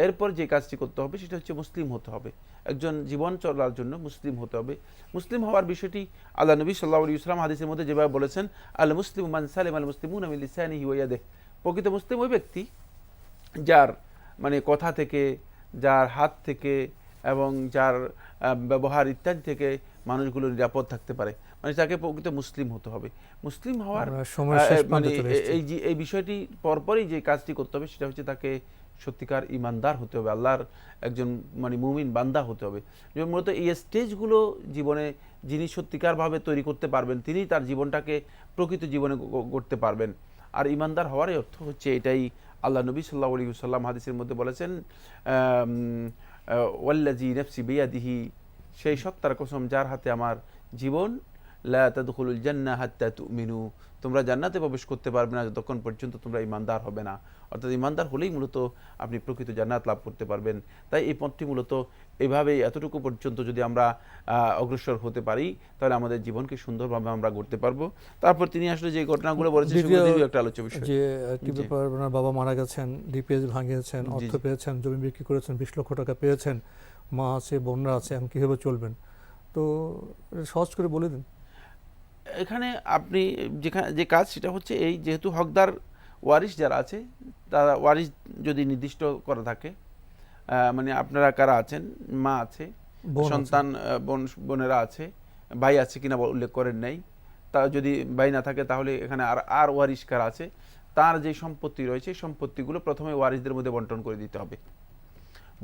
এরপর যে কাজটি করতে হবে সেটা হচ্ছে মুসলিম হতে হবে। একজন জীবন চলার জন্য মুসলিম হতে হবে। মুসলিম হওয়ার বিষয়টি আল্লাহ নবী সাল্লাল্লাহু আলাইহি ওয়াসাল্লাম হাদিসের মধ্যে যেভাবে বলেছেন, আল মুসলিমু মান সালিমা আল মুসলিমুনা মিন লিসানিহি ওয়া ইয়াদিহি। প্রকৃত মুসলিম ওই ব্যক্তি যার মানে কথা থেকে, যার হাত থেকে এবং যার ব্যবহার ইত্যাদি থেকে মানুষগুলো নিরাপদ থাকতে পারে, মানে তাকে প্রকৃত মুসলিম হতে হবে। মুসলিম হওয়ার মানে এই বিষয়টি পরপরই যে কাজটি করতে হবে সেটা হচ্ছে তাকে সত্যিকার ইমানদার হতে হবে, আল্লাহর একজন মানে মুমিন বান্দা হতে হবে। যেমন মূলত এই স্টেজগুলো জীবনে যিনি সত্যিকারভাবে তৈরি করতে পারবেন, তিনি তার জীবনটাকে প্রকৃত জীবনে গড়তে পারবেন। আর ইমানদার হওয়ারই অর্থ হচ্ছে এটাই। আল্লাহ নবী সাল্লাল্লাহু আলাইহি ওয়াসাল্লাম হাদিসের মধ্যে বলেছেন, ওয়াল্লাযী নাফসি বিয়াদিহি, সেই সত্তার কসম যার হাতে আমার জীবন, লা তাদখুলুল জান্নাহ হাত্তা তুমিনু, তোমরা জান্নাতে প্রবেশ করতে পারবে না যতক্ষণ পর্যন্ত তোমরা ইমানদার হবে না। অর্থাৎ ইমানদার হলেই মূলত আপনি প্রকৃত জান্নাত লাভ করতে পারবেন। তাই এই পথটি মূলত এভাবেই এতটুকু পর্যন্ত যদি আমরা অগ্রসর হতে পারি তাহলে আমাদের জীবনকে সুন্দরভাবে আমরা গড়তে পারবো। তারপর তিনি আসলে যে ঘটনাগুলো বলেছেন সেগুলো একটা আলোচ্য বিষয়। যে একটি ব্যাপার, ওনার বাবা মারা গেছেন, ডিপিএস ভাঙিয়েছেন, অর্থ পেয়েছেন, জমি বিক্রি করেছেন, 20 লক্ষ টাকা পেয়েছেন, মা আছে, বোনরা আছে, এখন কীভাবে চলবেন? তো সহজ করে বলে দিন। এখানে আপনি যে কাজ সেটা হচ্ছে এই, যেহেতু হকদার ওয়ারিশ যারা আছে, তারা ওয়ারিশ যদি নির্দিষ্ট করা থাকে, মানে আপনারা কারা আছেন, মা আছে, সন্তান বোনেরা আছে, ভাই আছে কিনা উল্লেখ করেন নাই, তা যদি ভাই না থাকে তাহলে এখানে আর ওয়ারিশ কারা আছে, তার যে সম্পত্তি রয়েছে সম্পত্তিগুলো প্রথমে ওয়ারিশদের মধ্যে বন্টন করে দিতে হবে।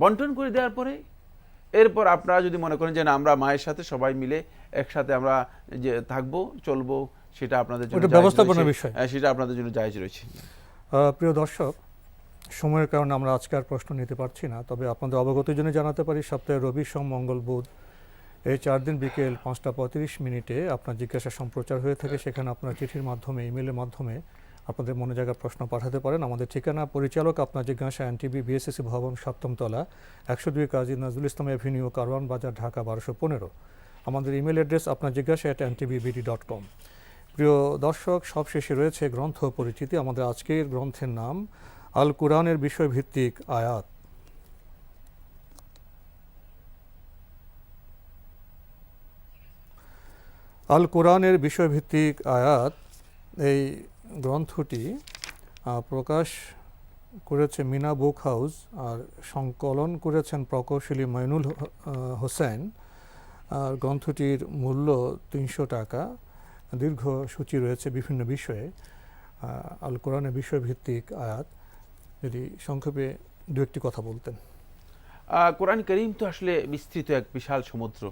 বন্টন করে দেওয়ার পরে এরপর আপনারা যদি মনে করেন যে না আমরা মায়ের সাথে সবাই মিলে একসাথে আমরা যে থাকবো চলবো, সেটা আপনাদের জন্য ব্যবস্থাপনার বিষয়, সেটা আপনাদের জন্য জায়েজ রয়েছে। প্রিয় দর্শক, সময়ের কারণে আমরা আজকে আর প্রশ্ন নিতে পারছি না, তবে আপনাদের অবগতির জন্য জানাতে পারি সপ্তাহে রবি, সোম, মঙ্গল, বুধ এই 4 দিন বিকেল 5:35 আপনার জিজ্ঞাসা সম্প্রচার হয়ে থাকে। সেখানে আপনার চিঠির মাধ্যমে, ইমেলের মাধ্যমে আপনাদের মনে জায়গা প্রশ্ন পাঠাতে পারেন। আমাদের ঠিকানা পরিচালক আপনার জিজ্ঞাসা, এনটিভি, বিএসএসসি ভবন, 7ম তলা, 102 কাজী নজরুল ইসলাম এভিনিউ, কারওয়ান বাজার, ঢাকা 1215। আমাদের ইমেল অ্যাড্রেস আপনার জিজ্ঞাসা @ntvbd.com। প্রিয় দর্শক, সবশেষে রয়েছে গ্রন্থ পরিচিতি। আমাদের আজকের গ্রন্থের নাম আল কুরআনের বিষয়ভিত্তিক আয়াত। আল কুরআনের বিষয়ভিত্তিক আয়াত এই গ্রন্থটি প্রকাশ করেছে মিনা বুক হাউস, আর সংকলন করেছেন প্রকৌশলী মইনুল হোসেন। আর গ্রন্থটির মূল্য 300 টাকা। দীর্ঘ সূচি রয়েছে বিভিন্ন বিষয়ে। আল কোরআনের বিষয়ভিত্তিক আয়াত, যদি সংক্ষেপে দু একটি কথা বলতেন। কোরআন করিম তো আসলে বিস্তৃত এক বিশাল সমুদ্র,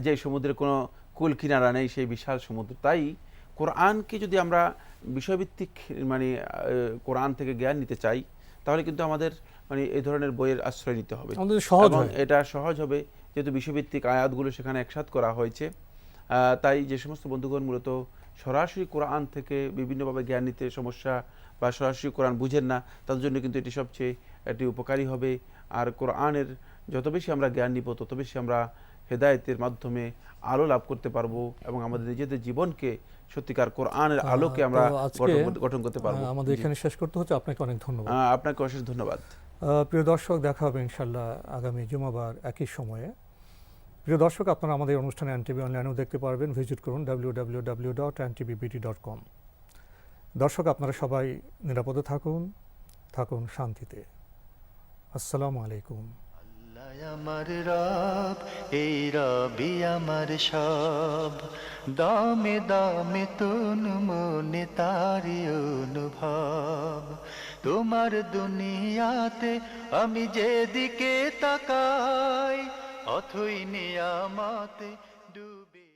যে সমুদ্রের কোনো কুল কিনারা নেই, সেই বিশাল সমুদ্র। তাই কোরআনকে যদি আমরা বিষয়ভিত্তিক মানে কোরআন থেকে জ্ঞান নিতে চাই, তাহলে কিন্তু আমাদের মানে এই ধরনের বইয়ের আশ্রয় নিতে হবে। এবং এটা সহজ হবে যেহেতু বিষয়ভিত্তিক আয়াতগুলো সেখানে একসাথ করা হয়েছে। তাই যে সমস্ত বন্ধুগণ মূলত সরাসরি কোরআন থেকে বিভিন্নভাবে জ্ঞান নিতে সমস্যা বা সরাসরি কোরআন বুঝেন না, তাদের জন্য কিন্তু এটি সবচেয়ে এটি উপকারী হবে। আর কোরআনের যত বেশি আমরা জ্ঞান নিব, তত বেশি আমরা হেদায়েতের মাধ্যমে আলো লাভ করতে পারবো এবং আমাদের নিজেদের জীবনকে সত্যিকার কোরআনের আলোকে আমরা গঠন করতে পারবো। আমাদের এখানে শেষ করতে হচ্ছে। আপনাকে অনেক ধন্যবাদ। আপনাকে অশেষ ধন্যবাদ। প্রিয় দর্শক, দেখা হবে ইনশাল্লাহ আগামী জুমাবার একই সময়ে। প্রিয় দর্শক, আপনারা আমাদের অনুষ্ঠানে এনটিভি অনলাইনেও দেখতে পারবেন। ভিজিট করুন www.ntvbd.com। দর্শক, আপনারা সবাই নিরাপদে থাকুন, থাকুন শান্তিতে। আসসালামু আলাইকুম। আল্লাহ আমার রব, এই রবি আমার সব, দামে দামে তন মনে তারি অনুভব। তোমার দুনিয়াতে আমি যেদিকে তাকাই, অথই নিয়ামতে ডুবে